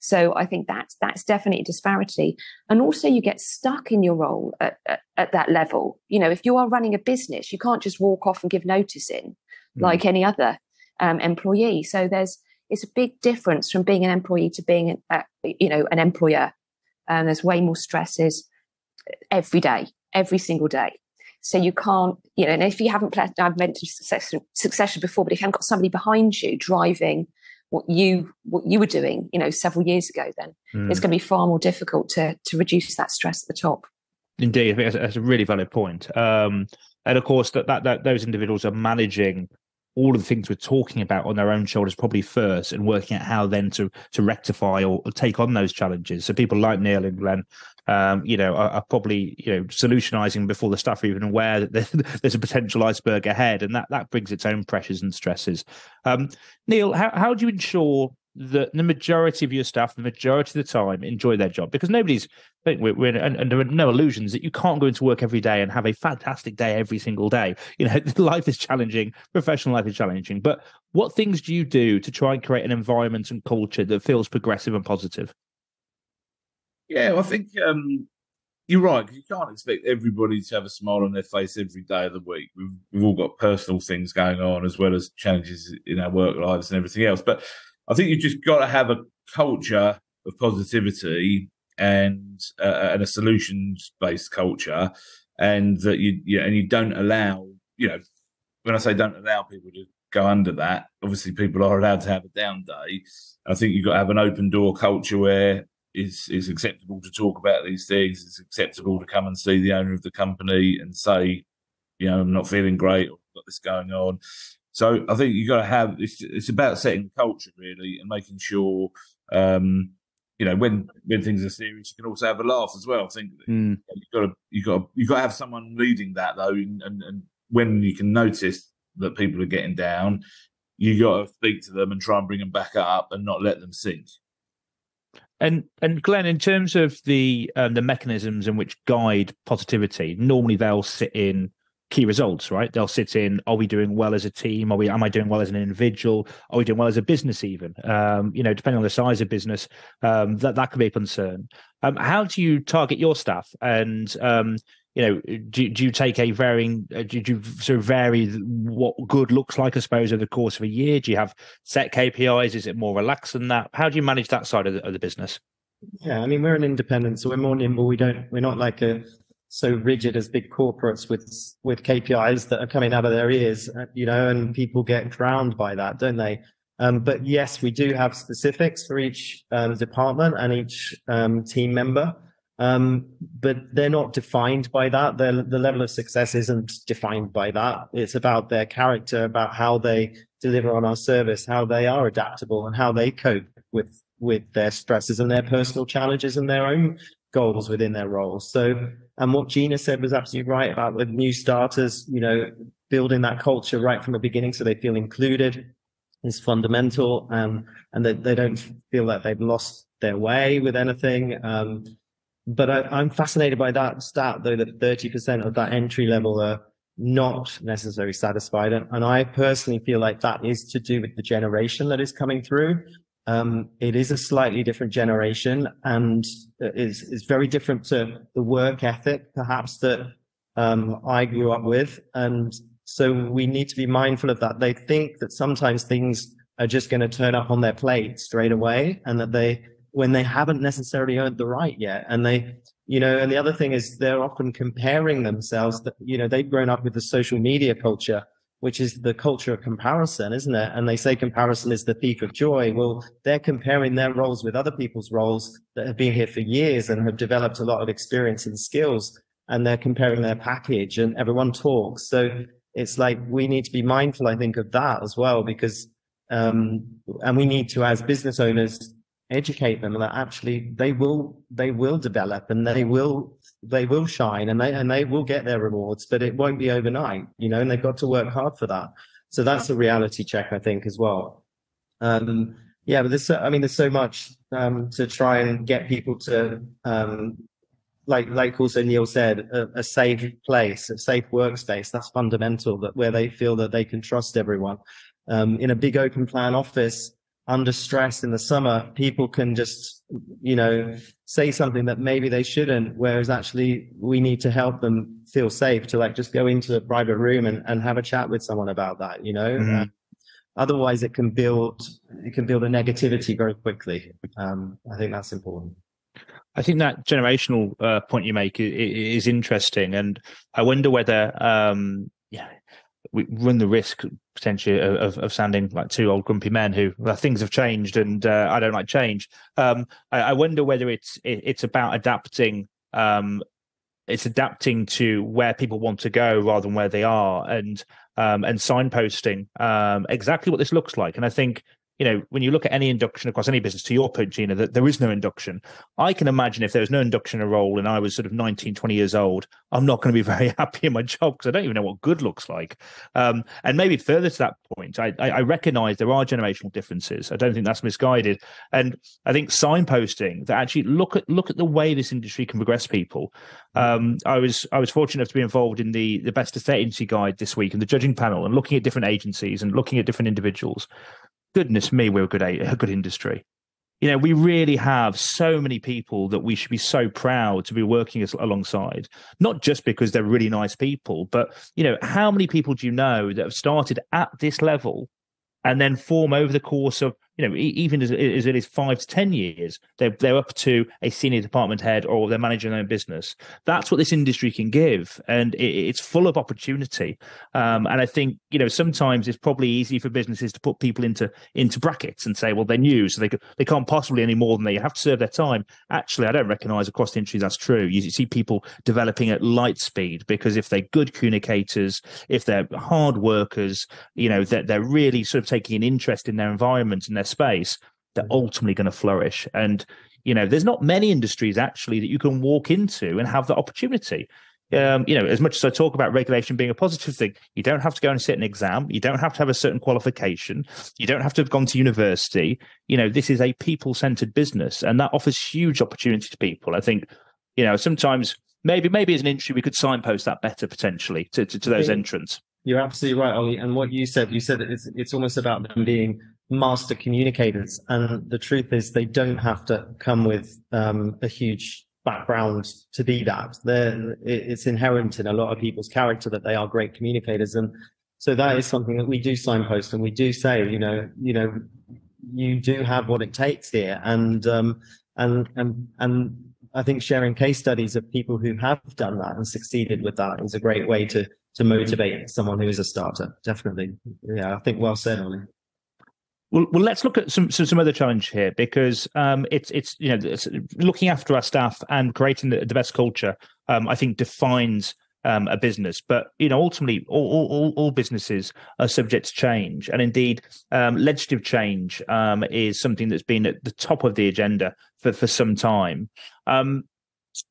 So I think that's definitely a disparity. And also you get stuck in your role at that level. If you are running a business, you can't just walk off and give notice in like any other employee. So it's a big difference from being an employee to being an employer. There's way more stresses every day, every single day. So you can't, and if you haven't, I've mentioned succession before, but if you haven't got somebody behind you driving what you were doing, several years ago, then it's going to be far more difficult to reduce that stress at the top. Indeed, I think that's a really valid point. And of course, that those individuals are managing all of the things we're talking about on their own shoulders probably first, and working out how then to rectify or take on those challenges. So people like Neil and Glenn, are probably, solutionizing before the staff are even aware that there's a potential iceberg ahead, and that brings its own pressures and stresses. Neil, how do you ensure that the majority of your staff, the majority of the time, enjoy their job? Because we're under no illusions that you can't go into work every day and have a fantastic day every single day. Life is challenging, professional life is challenging. But what things do you do to try and create an environment and culture that feels progressive and positive? Yeah, I think you're right. You can't expect everybody to have a smile on their face every day of the week. We've all got personal things going on, as well as challenges in our work lives and everything else. But I think you've just got to have a culture of positivity and a solutions-based culture, and that you don't allow, when I say don't allow people to go under that, obviously people are allowed to have a down day. I think you've got to have an open door culture where it's acceptable to talk about these things. It's acceptable to come and see the owner of the company and say, I'm not feeling great, or I've got this going on. So I think you've got to have, it's about setting the culture really, and making sure, when things are serious, you can also have a laugh as well. I think you've got to have someone leading that though, and when you can notice that people are getting down, you got to speak to them and try and bring them back up and not let them sink. And Glenn, in terms of the mechanisms in which guide positivity, normally they'll sit in key results, right? They'll sit in, are we doing well as a team? Am I doing well as an individual? Are we doing well as a business even? Depending on the size of business, that could be a concern. How do you target your staff? And, do you take do you sort of vary what good looks like, I suppose, over the course of a year? Do you have set KPIs? Is it more relaxed than that? How do you manage that side of the business? Yeah, I mean, we're an independent, so we're more nimble. We're not like so rigid as big corporates with KPIs that are coming out of their ears, and people get drowned by that, don't they? But yes, we do have specifics for each department and each team member, but they're not defined by that. The level of success isn't defined by that. It's about their character, about how they deliver on our service, how they are adaptable, and how they cope with their stresses and their personal challenges and their own goals within their roles. So, and what Gina said was absolutely right about the new starters, building that culture right from the beginning so they feel included is fundamental, and that they don't feel like they've lost their way with anything. But I'm fascinated by that stat, though, that 30% of that entry level are not necessarily satisfied. And I personally feel like that is to do with the generation that is coming through. It is a slightly different generation, and is very different to the work ethic, perhaps, that I grew up with. And so we need to be mindful of that. They think that sometimes things are just going to turn up on their plate straight away, and that when they haven't necessarily earned the right yet. And and the other thing is they're often comparing themselves. That they've grown up with the social media culture, which is the culture of comparison, isn't it? And they say comparison is the thief of joy. Well, they're comparing their roles with other people's roles that have been here for years and have developed a lot of experience and skills, and they're comparing their package, and everyone talks. So it's like we need to be mindful, I think, of that as well, because, and we need to, as business owners, educate them that actually they will develop, and they will shine, and they will get their rewards, but it won't be overnight, and they've got to work hard for that. So that's a reality check, I think, as well. But there's so much to try and get people to, like also Neil said, a safe place, a safe workspace. That's fundamental, that where they feel that they can trust everyone. In a big open plan office, under stress in the summer, people can just, say something that maybe they shouldn't, whereas actually we need to help them feel safe to just go into a private room and have a chat with someone about that, Mm-hmm. Otherwise it can build a negativity very quickly. I think that's important. I think that generational point you make is interesting, and I wonder whether we run the risk potentially of sounding like two old grumpy men who things have changed, and I don't like change. I wonder whether it's about adapting it's adapting to where people want to go rather than where they are, and signposting exactly what this looks like. And I think, when you look at any induction across any business, to your point, Gina, that there is no induction. I can imagine if there was no induction in a role and I was sort of 19, 20 years old, I'm not going to be very happy in my job because I don't even know what good looks like. And maybe further to that point, I recognize there are generational differences. I don't think that's misguided. And I think signposting that actually look at the way this industry can progress people. I was fortunate enough to be involved in the Best Estate Agency Guide this week and the judging panel, and looking at different agencies and looking at different individuals. Goodness me, we're a good industry. We really have so many people that we should be so proud to be working alongside, not just because they're really nice people, but, how many people do you know that have started at this level and then form over the course of, even as early as 5 to 10 years, they're up to a senior department head or they're managing their own business. That's what this industry can give, and it's full of opportunity. And I think, sometimes it's probably easy for businesses to put people into brackets and say, well, they're new, so they can't possibly any more than they have to serve their time. Actually, I don't recognise across the industry that's true. You see people developing at light speed because if they're good communicators, if they're hard workers, they're really sort of taking an interest in their environment and their space, they're ultimately going to flourish. And there's not many industries actually that you can walk into and have that opportunity. As much as I talk about regulation being a positive thing, you don't have to go and sit an exam, you don't have to have a certain qualification, you don't have to have gone to university. This is a people-centered business, and that offers huge opportunity to people. I think sometimes maybe as an industry we could signpost that better potentially to those entrants. You're absolutely right, Ollie. And what you said that it's almost about them being master communicators. And the truth is they don't have to come with a huge background to be that. It's inherent in a lot of people's character that they are great communicators. And so that is something that we do signpost, and we do say, you do have what it takes here. And I think sharing case studies of people who have done that and succeeded with that is a great way to motivate someone who is a starter. Definitely. Yeah, I think well said, Ollie. Well, let's look at some other challenge here, because it's looking after our staff and creating the best culture. I think defines a business, but ultimately all businesses are subject to change, and indeed legislative change is something that's been at the top of the agenda for some time.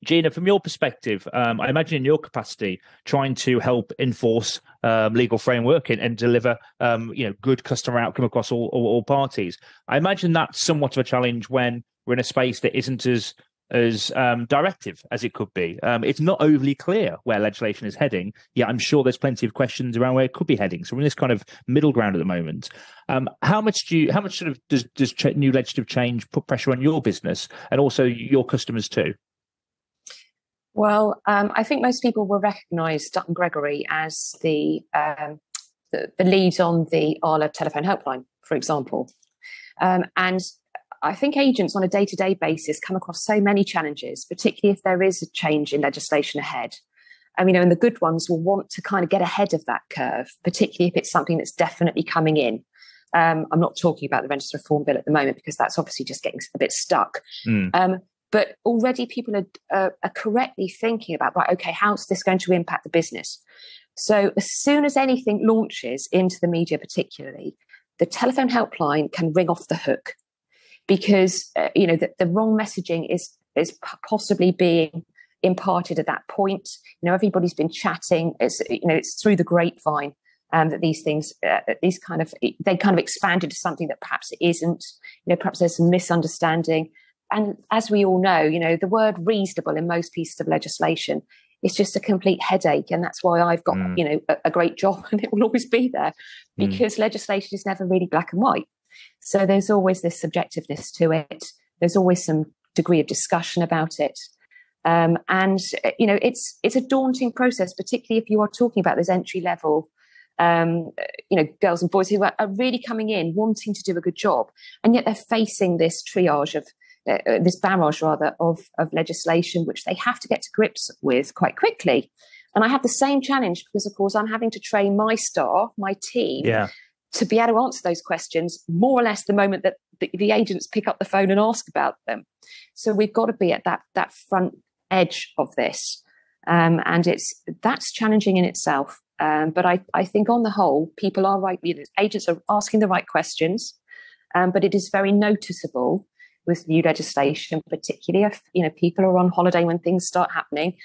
Gina, from your perspective, I imagine in your capacity, trying to help enforce legal framework and deliver, good customer outcome across all parties. I imagine that's somewhat of a challenge when we're in a space that isn't as directive as it could be. It's not overly clear where legislation is heading. Yeah, I'm sure there's plenty of questions around where it could be heading. So we're in this kind of middle ground at the moment. How much sort of does new legislative change put pressure on your business and also your customers too? Well, I think most people will recognise Dutton Gregory as the lead on the Arla telephone helpline, for example. And I think agents on a day-to-day basis come across so many challenges, particularly if there is a change in legislation ahead. And the good ones will want to kind of get ahead of that curve, particularly if it's something that's definitely coming in. I'm not talking about the Renters Reform Bill at the moment, because that's obviously just getting a bit stuck. But already people are correctly thinking about, right, okay, how's this going to impact the business? So as soon as anything launches into the media, particularly, the telephone helpline can ring off the hook, because, the wrong messaging is possibly being imparted at that point. Everybody's been chatting. It's through the grapevine that these things, they kind of expanded to something that perhaps it isn't. Perhaps there's some misunderstanding. And as we all know, the word reasonable in most pieces of legislation is just a complete headache. And that's why I've got, a great job, and it will always be there, because legislation is never really black and white. So there's always this subjectiveness to it. There's always some degree of discussion about it. It's a daunting process, particularly if you are talking about those entry level, girls and boys who are really coming in wanting to do a good job. And yet they're facing this triage of, this barrage rather of legislation, which they have to get to grips with quite quickly. And I have the same challenge because, of course, I'm having to train my staff, my team, to be able to answer those questions more or less the moment that the agents pick up the phone and ask about them. So we've got to be at that front edge of this. And that's challenging in itself. But I think on the whole, people are right. Agents are asking the right questions, but it is very noticeable with new legislation, particularly if people are on holiday when things start happening,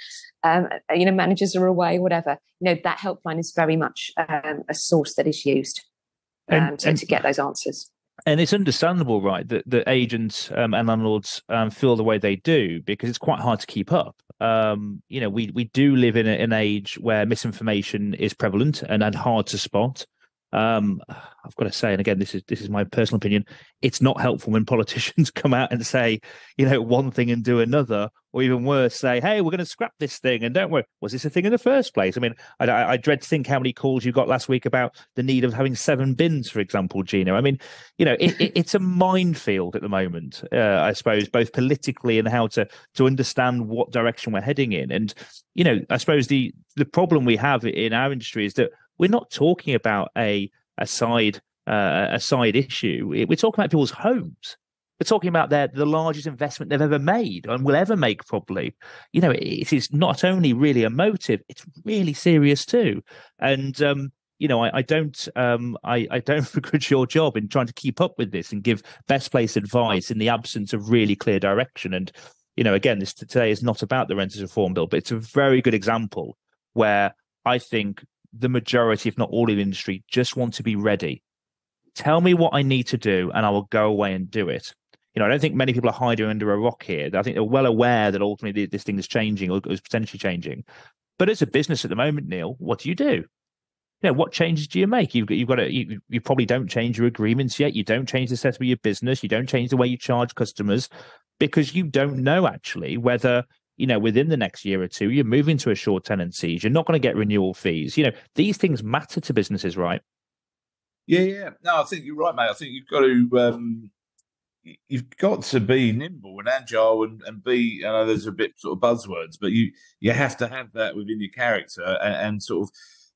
managers are away, whatever. That helpline is very much a source that is used to get those answers. And it's understandable, right, that agents and landlords feel the way they do, because it's quite hard to keep up. We do live in an age where misinformation is prevalent and hard to spot. I've got to say, and again, this is my personal opinion, it's not helpful when politicians come out and say, one thing and do another, or even worse, say, hey, we're going to scrap this thing, and don't worry, was this a thing in the first place? I mean, I dread to think how many calls you got last week about the need of having 7 bins, for example, Gina. I mean, it's a minefield at the moment, I suppose, both politically and how to understand what direction we're heading in. And, I suppose the problem we have in our industry is that we're not talking about a side issue. We're talking about people's homes. We're talking about the largest investment they've ever made and will ever make, probably. It is not only really emotive; it's really serious too. And I don't begrudge your job in trying to keep up with this and give best place advice in the absence of really clear direction. And again, this today is not about the Renters Reform Bill, but it's a very good example where I think the majority, if not all of the industry, just want to be ready. Tell me what I need to do and I will go away and do it. I don't think many people are hiding under a rock here. I think they're well aware that ultimately this thing is changing or is potentially changing. But as a business at the moment, Neil, what do? What changes do you make? You probably don't change your agreements yet. You don't change the setup of your business. You don't change the way you charge customers, because you don't know actually whether within the next year or two, you're moving to a short tenancies. You're not going to get renewal fees. These things matter to businesses, right? Yeah. No, I think you're right, mate. I think you've got to be nimble and agile and be. I know there's a bit sort of buzzwords, but you have to have that within your character and sort of.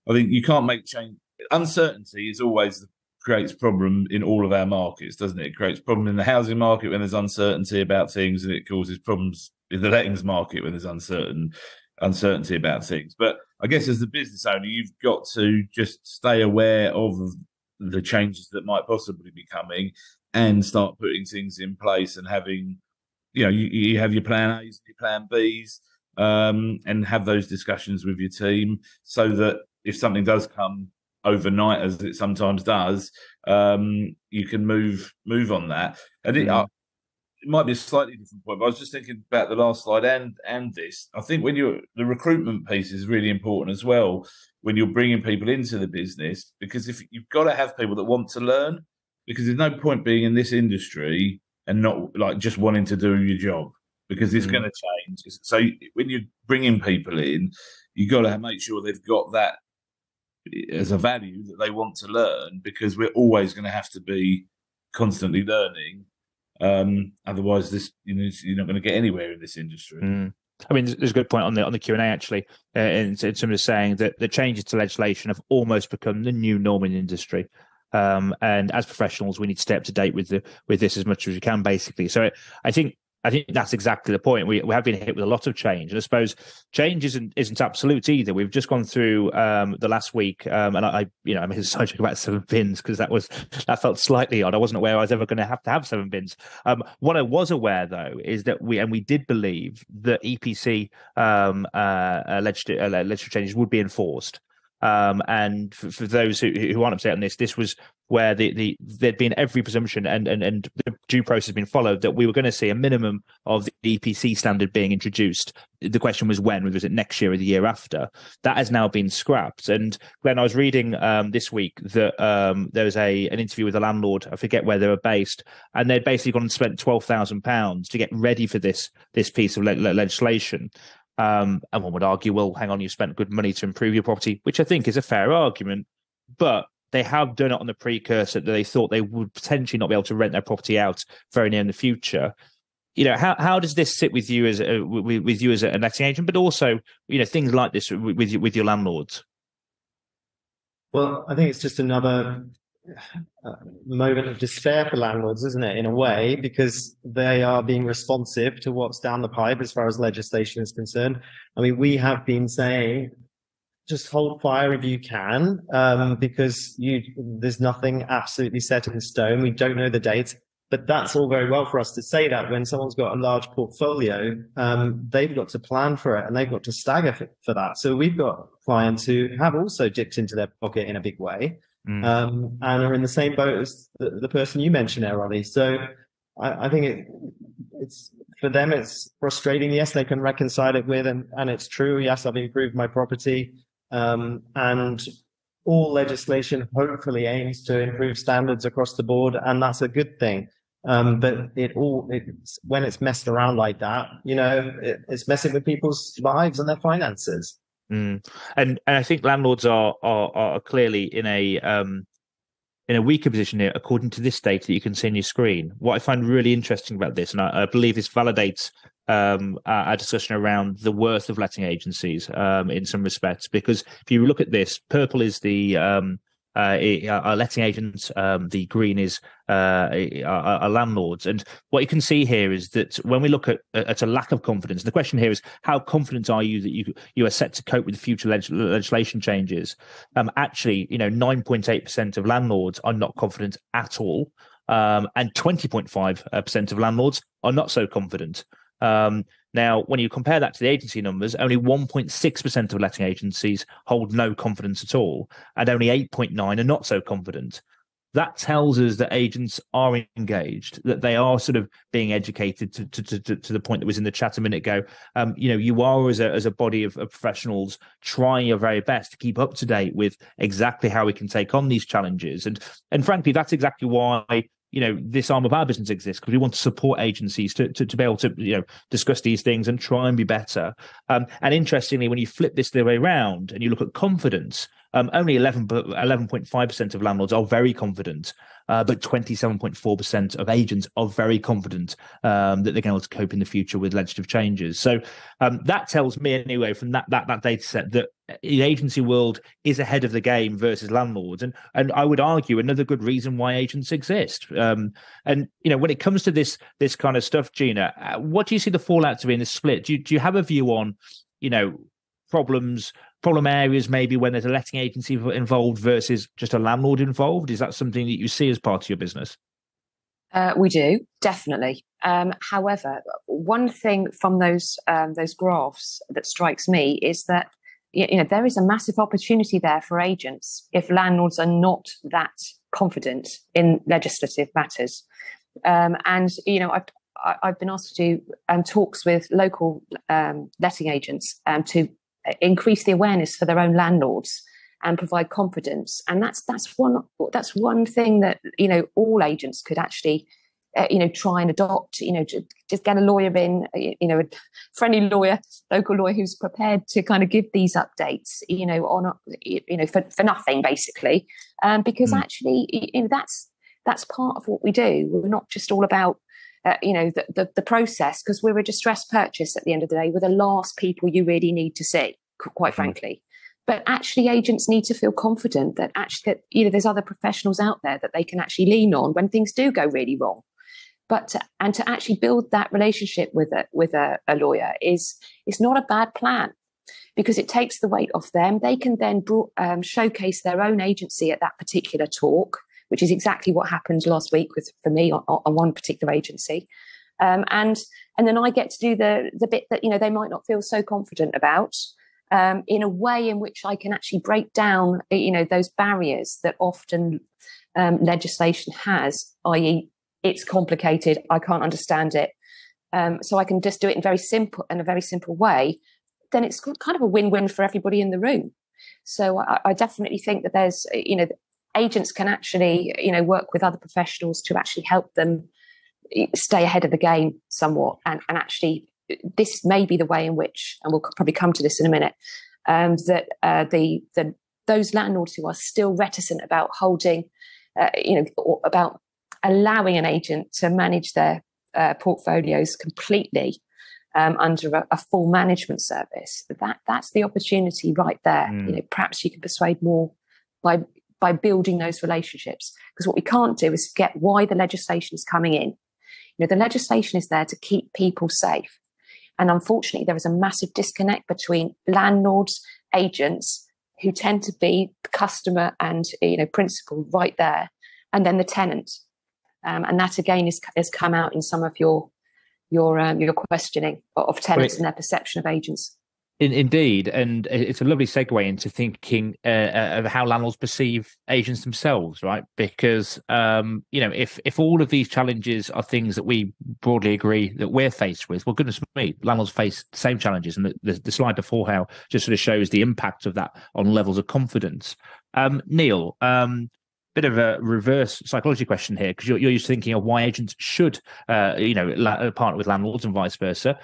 I think you can't make change. Uncertainty is always creates problem in all of our markets, doesn't it? It creates problem in the housing market when there's uncertainty about things, and it causes problems in the lettings market when there's uncertainty about things. But I guess as the business owner, you've got to just stay aware of the changes that might possibly be coming and start putting things in place and having, you have your plan A's and your plan B's, and have those discussions with your team so that if something does come overnight, as it sometimes does, you can move on that. And it might be a slightly different point, but I was just thinking about the last slide and this. I think the recruitment piece is really important as well when you're bringing people into the business, because if you've got to have people that want to learn, because there's no point being in this industry and not like just wanting to do your job, because it's going to change. So when you're bringing people in, you've got to make sure they've got that as a value that they want to learn, because we're always going to have to be constantly learning. Otherwise, you're not going to get anywhere in this industry. I mean, there's a good point on the Q&A actually, in terms of saying that the changes to legislation have almost become the new norm in the industry. And as professionals, we need to stay up to date with this as much as we can, basically. So I think that's exactly the point. We have been hit with a lot of change, and I suppose change isn't absolute either. We've just gone through the last week, and I made a side joke about 7 bins because that felt slightly odd. I wasn't aware I was ever going to have 7 bins. What I was aware though is that we did believe that EPC legislative changes would be enforced. And for those who aren't upset on this was where there'd been every presumption and the due process had been followed that we were going to see a minimum of the EPC standard being introduced. The question was when, was it next year or the year after? That has now been scrapped. And Glenn, I was reading this week that there was an interview with a landlord, I forget where they were based, and they'd basically gone and spent £12,000 to get ready for this piece of legislation. And one would argue, well, hang on, you spent good money to improve your property, which I think is a fair argument, but they have done it on the precursor that they thought they would potentially not be able to rent their property out very near in the future. How does this sit with you as a letting agent, but also things like this with your landlords? Well, I think it's just another moment of despair for landlords, isn't it, in a way, because they are being responsive to what's down the pipe as far as legislation is concerned. I mean, we have been saying, just hold fire if you can, because there's nothing absolutely set in stone. We don't know the date, but that's all very well for us to say that when someone's got a large portfolio, they've got to plan for it and they've got to stagger for that. So we've got clients who have also dipped into their pocket in a big way, and are in the same boat as the person you mentioned there, Ollie. So I think it's for them, it's frustrating. Yes, they can reconcile it with, and it's true. Yes, I've improved my property. And all legislation hopefully aims to improve standards across the board, and that's a good thing. But when it's messed around like that, it's messing with people's lives and their finances. And I think landlords are clearly in a weaker position here, according to this data that you can see on your screen. What I find really interesting about this, and I believe this validates our discussion around the worth of letting agencies in some respects, because if you look at this, purple is the our letting agents, the green is our landlords. And what you can see here is that when we look at a lack of confidence, the question here is, how confident are you that you are set to cope with future legislation changes? Actually, 9.8% of landlords are not confident at all, and 20.5% of landlords are not so confident. Now, when you compare that to the agency numbers, only 1.6% of letting agencies hold no confidence at all, and only 8.9% are not so confident. That tells us that agents are engaged, that they are sort of being educated to the point that was in the chat a minute ago. You are, as a body of professionals, trying your very best to keep up to date with exactly how we can take on these challenges. And frankly, that's exactly why this arm of our business exists, because we want to support agencies to be able to, discuss these things and try and be better. And interestingly, when you flip this the way around and you look at confidence, only 11.5% of landlords are very confident, but 27.4% of agents are very confident that they're going to be able to cope in the future with legislative changes. So that tells me anyway from that data set that the agency world is ahead of the game versus landlords. And I would argue another good reason why agents exist. And when it comes to this kind of stuff, Gina, what do you see the fallout to be in this split? Do you have a view on, problem areas maybe when there's a letting agency involved versus just a landlord involved? Is that something that you see as part of your business? We do, definitely. However, one thing from those graphs that strikes me is that there is a massive opportunity there for agents if landlords are not that confident in legislative matters. And I've been asked to do talks with local letting agents to increase the awareness for their own landlords and provide confidence. And that's one thing that all agents could actually try and adopt. Just get a lawyer in, a friendly lawyer, local lawyer who's prepared to kind of give these updates, for nothing basically, because actually that's part of what we do. We're not just all about the process, because we're a distressed purchase at the end of the day. We're the last people you really need to see, quite frankly. But actually, agents need to feel confident that there's other professionals out there that they can actually lean on when things do go really wrong. But to actually build that relationship with a lawyer is not a bad plan, because it takes the weight off them. They can then showcase their own agency at that particular talk, which is exactly what happened last week for me on one particular agency. And then I get to do the bit that, they might not feel so confident about, in a way in which I can actually break down, those barriers that often legislation has, i.e. it's complicated, I can't understand it. So I can just do it in a very simple way. Then it's kind of a win-win for everybody in the room. So I definitely think that there's, agents can actually, work with other professionals to actually help them stay ahead of the game somewhat. And actually, this may be the way in which, and we'll probably come to this in a minute, that those landlords who are still reticent about holding, or about allowing an agent to manage their portfolios completely under a full management service, that's the opportunity right there. Perhaps you can persuade more by by building those relationships. Because what we can't do is forget why the legislation is coming in. The legislation is there to keep people safe. And unfortunately, there is a massive disconnect between landlords, agents, who tend to be the customer and principal right there, and then the tenant. And that again has come out in some of your questioning of tenants and their perception of agents. Indeed, and it's a lovely segue into thinking of how landlords perceive agents themselves, right? Because if all of these challenges are things that we broadly agree that we're faced with, well, goodness me, landlords face the same challenges, and the slide before how just sort of shows the impact of that on levels of confidence. Neil, bit of a reverse psychology question here, because you're used to thinking of why agents should, partner with landlords and vice versa.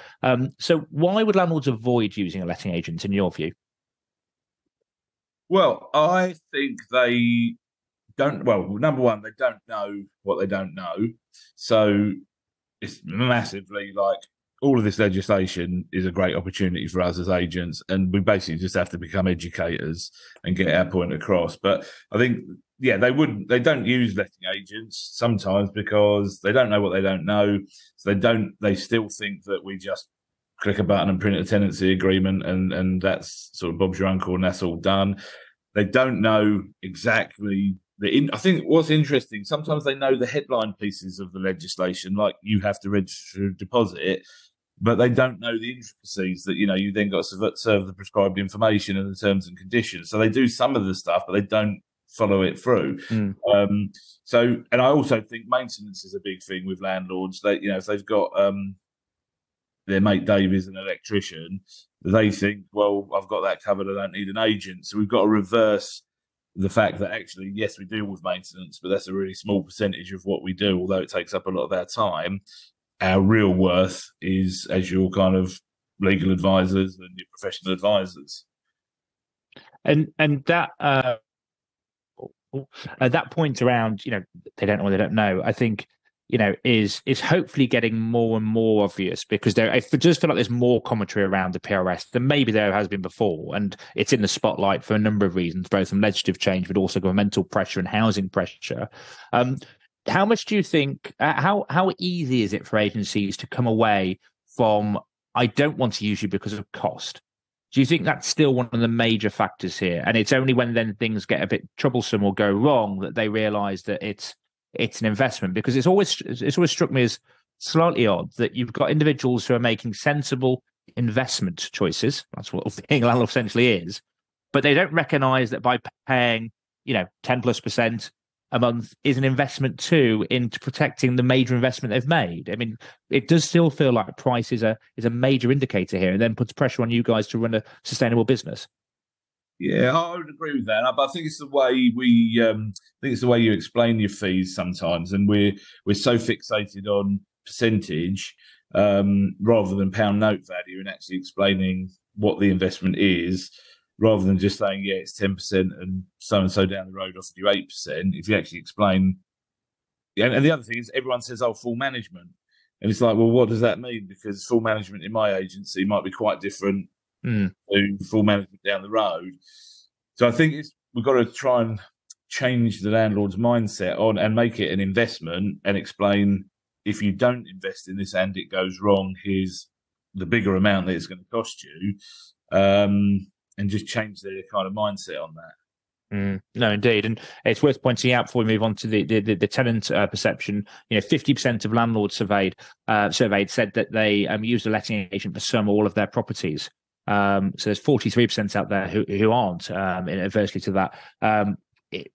So why would landlords avoid using a letting agent, in your view? Well, I think they don't. Well, number one, they don't know what they don't know. So it's massively like all of this legislation is a great opportunity for us as agents, and we basically just have to become educators and get our point across. But I think, they don't use letting agents sometimes because they don't know what they don't know. So they still think that we just click a button and print a tenancy agreement and that's sort of Bob's your uncle and that's all done. They don't know exactly I think what's interesting, sometimes they know the headline pieces of the legislation, like you have to register a deposit, but they don't know the intricacies that, you then got to serve the prescribed information and the terms and conditions. So they do some of the stuff, but they don't follow it through. And I also think maintenance is a big thing with landlords. They, if they've got their mate Dave is an electrician, they think, well, I've got that covered, I don't need an agent. So we've got to reverse the fact that actually, yes, we deal with maintenance, but that's a really small percentage of what we do, although it takes up a lot of our time. Our real worth is as your kind of legal advisors and your professional advisors. And that that point around, they don't know what they don't know, I think, is hopefully getting more and more obvious, because I just feel like there's more commentary around the PRS than maybe there has been before. And it's in the spotlight for a number of reasons, both from legislative change, but also governmental pressure and housing pressure. How much do you think, how easy is it for agencies to come away from, I don't want to use you because of cost? Do you think that's still one of the major factors here? And it's only when then things get a bit troublesome or go wrong that they realise that it's an investment? Because it's always struck me as slightly odd that you've got individuals who are making sensible investment choices. That's what being a landlord essentially is. But they don't recognise that by paying, 10+% a month is an investment too into protecting the major investment they've made. I mean, it does still feel like price is a major indicator here, and then puts pressure on you guys to run a sustainable business. Yeah, I would agree with that. But I think it's the way you explain your fees sometimes, and we're so fixated on percentage rather than pound note value, and actually explaining what the investment is, rather than just saying, yeah, it's 10% and so down the road offered you 8%. If you actually explain, and the other thing is everyone says, oh, full management. And it's like, well, what does that mean? Because full management in my agency might be quite different to full management down the road. So I think we've got to try and change the landlord's mindset on and make it an investment, and explain, if you don't invest in this and it goes wrong, here's the bigger amount that it's going to cost you. And just change their kind of mindset on that. No, indeed. And it's worth pointing out before we move on to the tenant perception, 50% of landlords surveyed said that they use a letting agent for some or all of their properties. So there's 43% out there who aren't, adversely to that.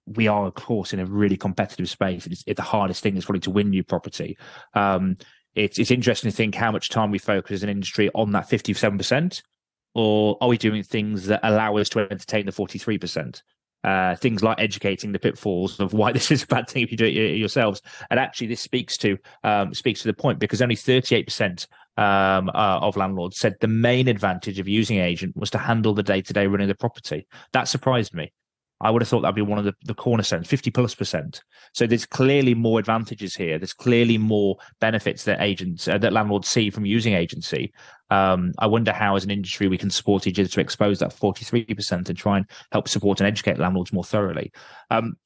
We are, of course, in a really competitive space. It's the hardest thing is probably to win new property. It's interesting to think how much time we focus as an industry on that 57%. Or are we doing things that allow us to entertain the 43%? Things like educating the pitfalls of why this is a bad thing if you do it yourselves. And actually, this speaks to the point, because only 38% of landlords said the main advantage of using an agent was to handle the day-to-day running of the property. That surprised me. I would have thought that'd be one of the cornerstones, 50+%. So there's clearly more advantages here. There's clearly more benefits that that landlords see from using agency. I wonder how, as an industry, we can support each other to expose that 43% and try and help support and educate landlords more thoroughly.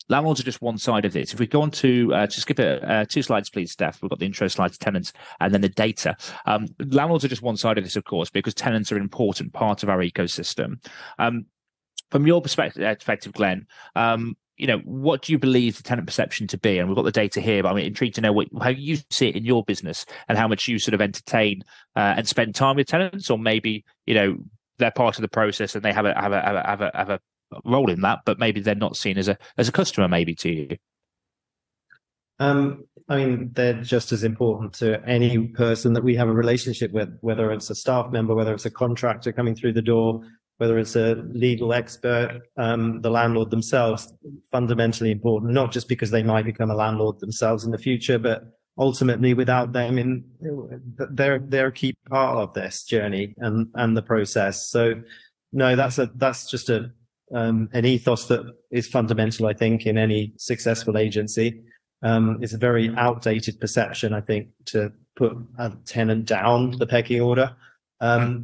Landlords are just one side of this. If we go on to skip it, 2 slides, please, Steph. We've got the intro slides, tenants, and then the data. Landlords are just one side of this, of course, because tenants are an important part of our ecosystem. From your perspective, Glenn, what do you believe the tenant perception to be? And we've got the data here, but I'm intrigued to know how you see it in your business and how much you sort of entertain and spend time with tenants, or maybe they're part of the process and they have a role in that, but maybe they're not seen as a customer, maybe, to you. They're just as important to any person that we have a relationship with, whether it's a staff member, whether it's a contractor coming through the door, whether it's a legal expert, the landlord themselves, fundamentally important, not just because they might become a landlord themselves in the future, but ultimately without them, they're a key part of this journey and the process. So no, that's just an ethos that is fundamental, I think, in any successful agency. It's a very outdated perception, I think, to put a tenant down the pecking order.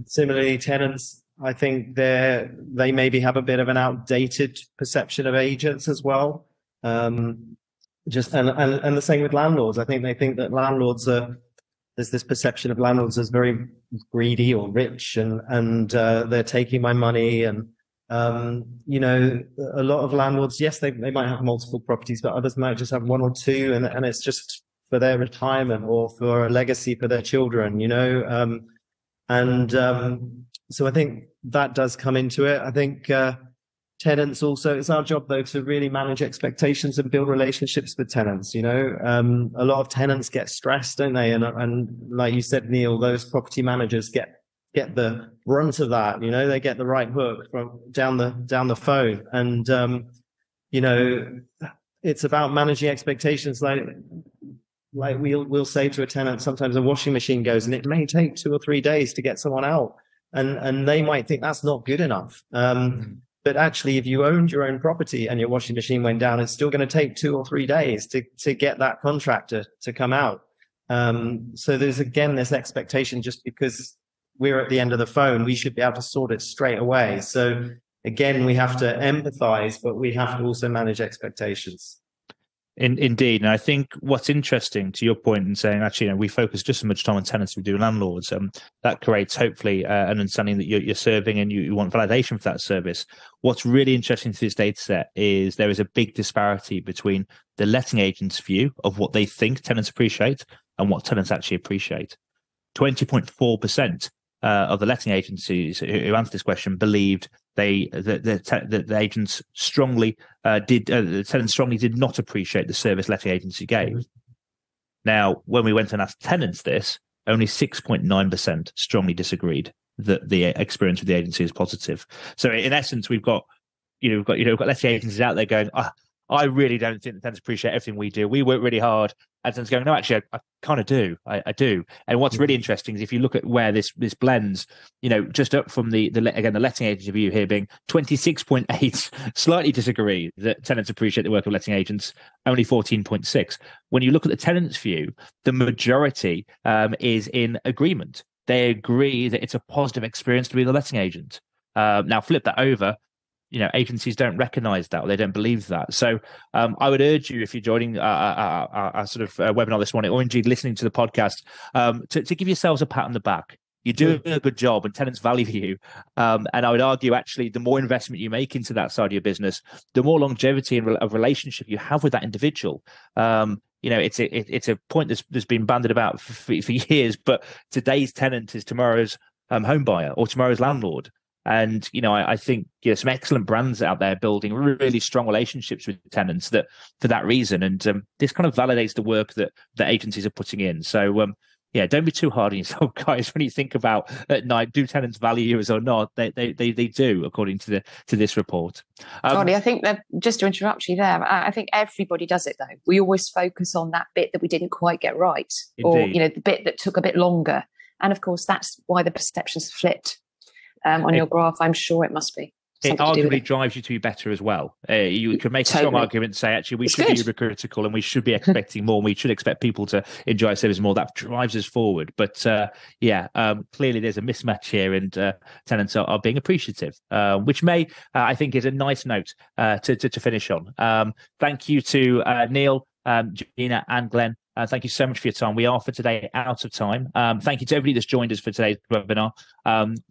Similarly, tenants, I think they maybe have a bit of an outdated perception of agents as well. And the same with landlords. I think they think that there's this perception of landlords as very greedy or rich, and they're taking my money. And a lot of landlords, yes, they might have multiple properties, but others might just have 1 or 2, and it's just for their retirement or for a legacy for their children. So I think that does come into it. I think tenants also, it's our job, though, to really manage expectations and build relationships with tenants. A lot of tenants get stressed, don't they? And like you said, Neil, those property managers get the brunt of that. They get the right hook from down the phone. And, it's about managing expectations. Like we'll say to a tenant, sometimes a washing machine goes and it may take 2 or 3 days to get someone out. And they might think that's not good enough. But actually, if you owned your own property and your washing machine went down, it's still going to take 2 or 3 days to get that contractor to come out. So there's, again, this expectation, just because we're at the end of the phone, we should be able to sort it straight away. So again, we have to empathize, but we have to also manage expectations. Indeed. And I think what's interesting, to your point in saying, actually, we focus just as much time on tenants as we do landlords. That creates, hopefully, an understanding that you're serving and you want validation for that service. What's really interesting to this data set is there is a big disparity between the letting agent's view of what they think tenants appreciate and what tenants actually appreciate. 20.4% of the letting agencies who answered this question believed the agents strongly the tenants strongly did not appreciate the service letting agency gave. Now, when we went and asked tenants this, only 6.9% strongly disagreed that the experience with the agency is positive. So in essence, we've got letting agencies out there going, I really don't think the tenants appreciate everything we do. We work really hard. And tenants going, no, actually, I kind of do. I do. And what's really interesting is if you look at where this blends, just up from the letting agency view here being 26.8 slightly disagree that tenants appreciate the work of letting agents, only 14.6. When you look at the tenants' view, the majority is in agreement. They agree that it's a positive experience to be the letting agent. Now, flip that over. Agencies don't recognize that, or they don't believe that. So I would urge you, if you're joining our sort of webinar this morning, or indeed listening to the podcast, to give yourselves a pat on the back. You're doing a good job and tenants value you. And I would argue, actually, the more investment you make into that side of your business, the more longevity of relationship you have with that individual. It's a point that's been bandied about for years, but today's tenant is tomorrow's home buyer or tomorrow's landlord. And, I think some excellent brands out there building really strong relationships with tenants for that reason. And this kind of validates the work that agencies are putting in. So, don't be too hard on yourself, guys, when you think about at night, do tenants value you or not? They do, according to this report. Ollie, I think that, just to interrupt you there, I think everybody does it, though. We always focus on that bit that we didn't quite get right. Indeed. Or, the bit that took a bit longer. And of course, that's why the perceptions flipped. On your graph, I'm sure it must be. it arguably drives you to be better as well. You could make a strong argument and say, actually, we should be hypocritical and we should be expecting more. And we should expect people to enjoy our service more. That drives us forward. But clearly there's a mismatch here, and tenants are being appreciative, which I think is a nice note to finish on. Thank you to Neil, Gina and Glenn. Thank you so much for your time. We are for today out of time. Thank you to everybody that's joined us for today's webinar.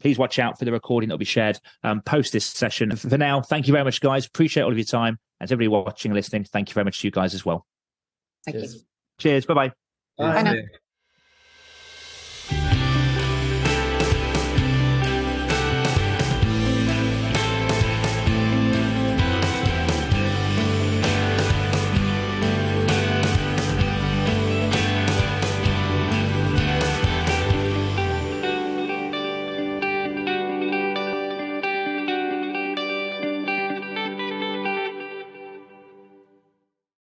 Please watch out for the recording that will be shared post this session. For now, thank you very much, guys. Appreciate all of your time. And to everybody watching and listening, thank you very much to you guys as well. Thank you. Cheers. Bye-bye. Bye now.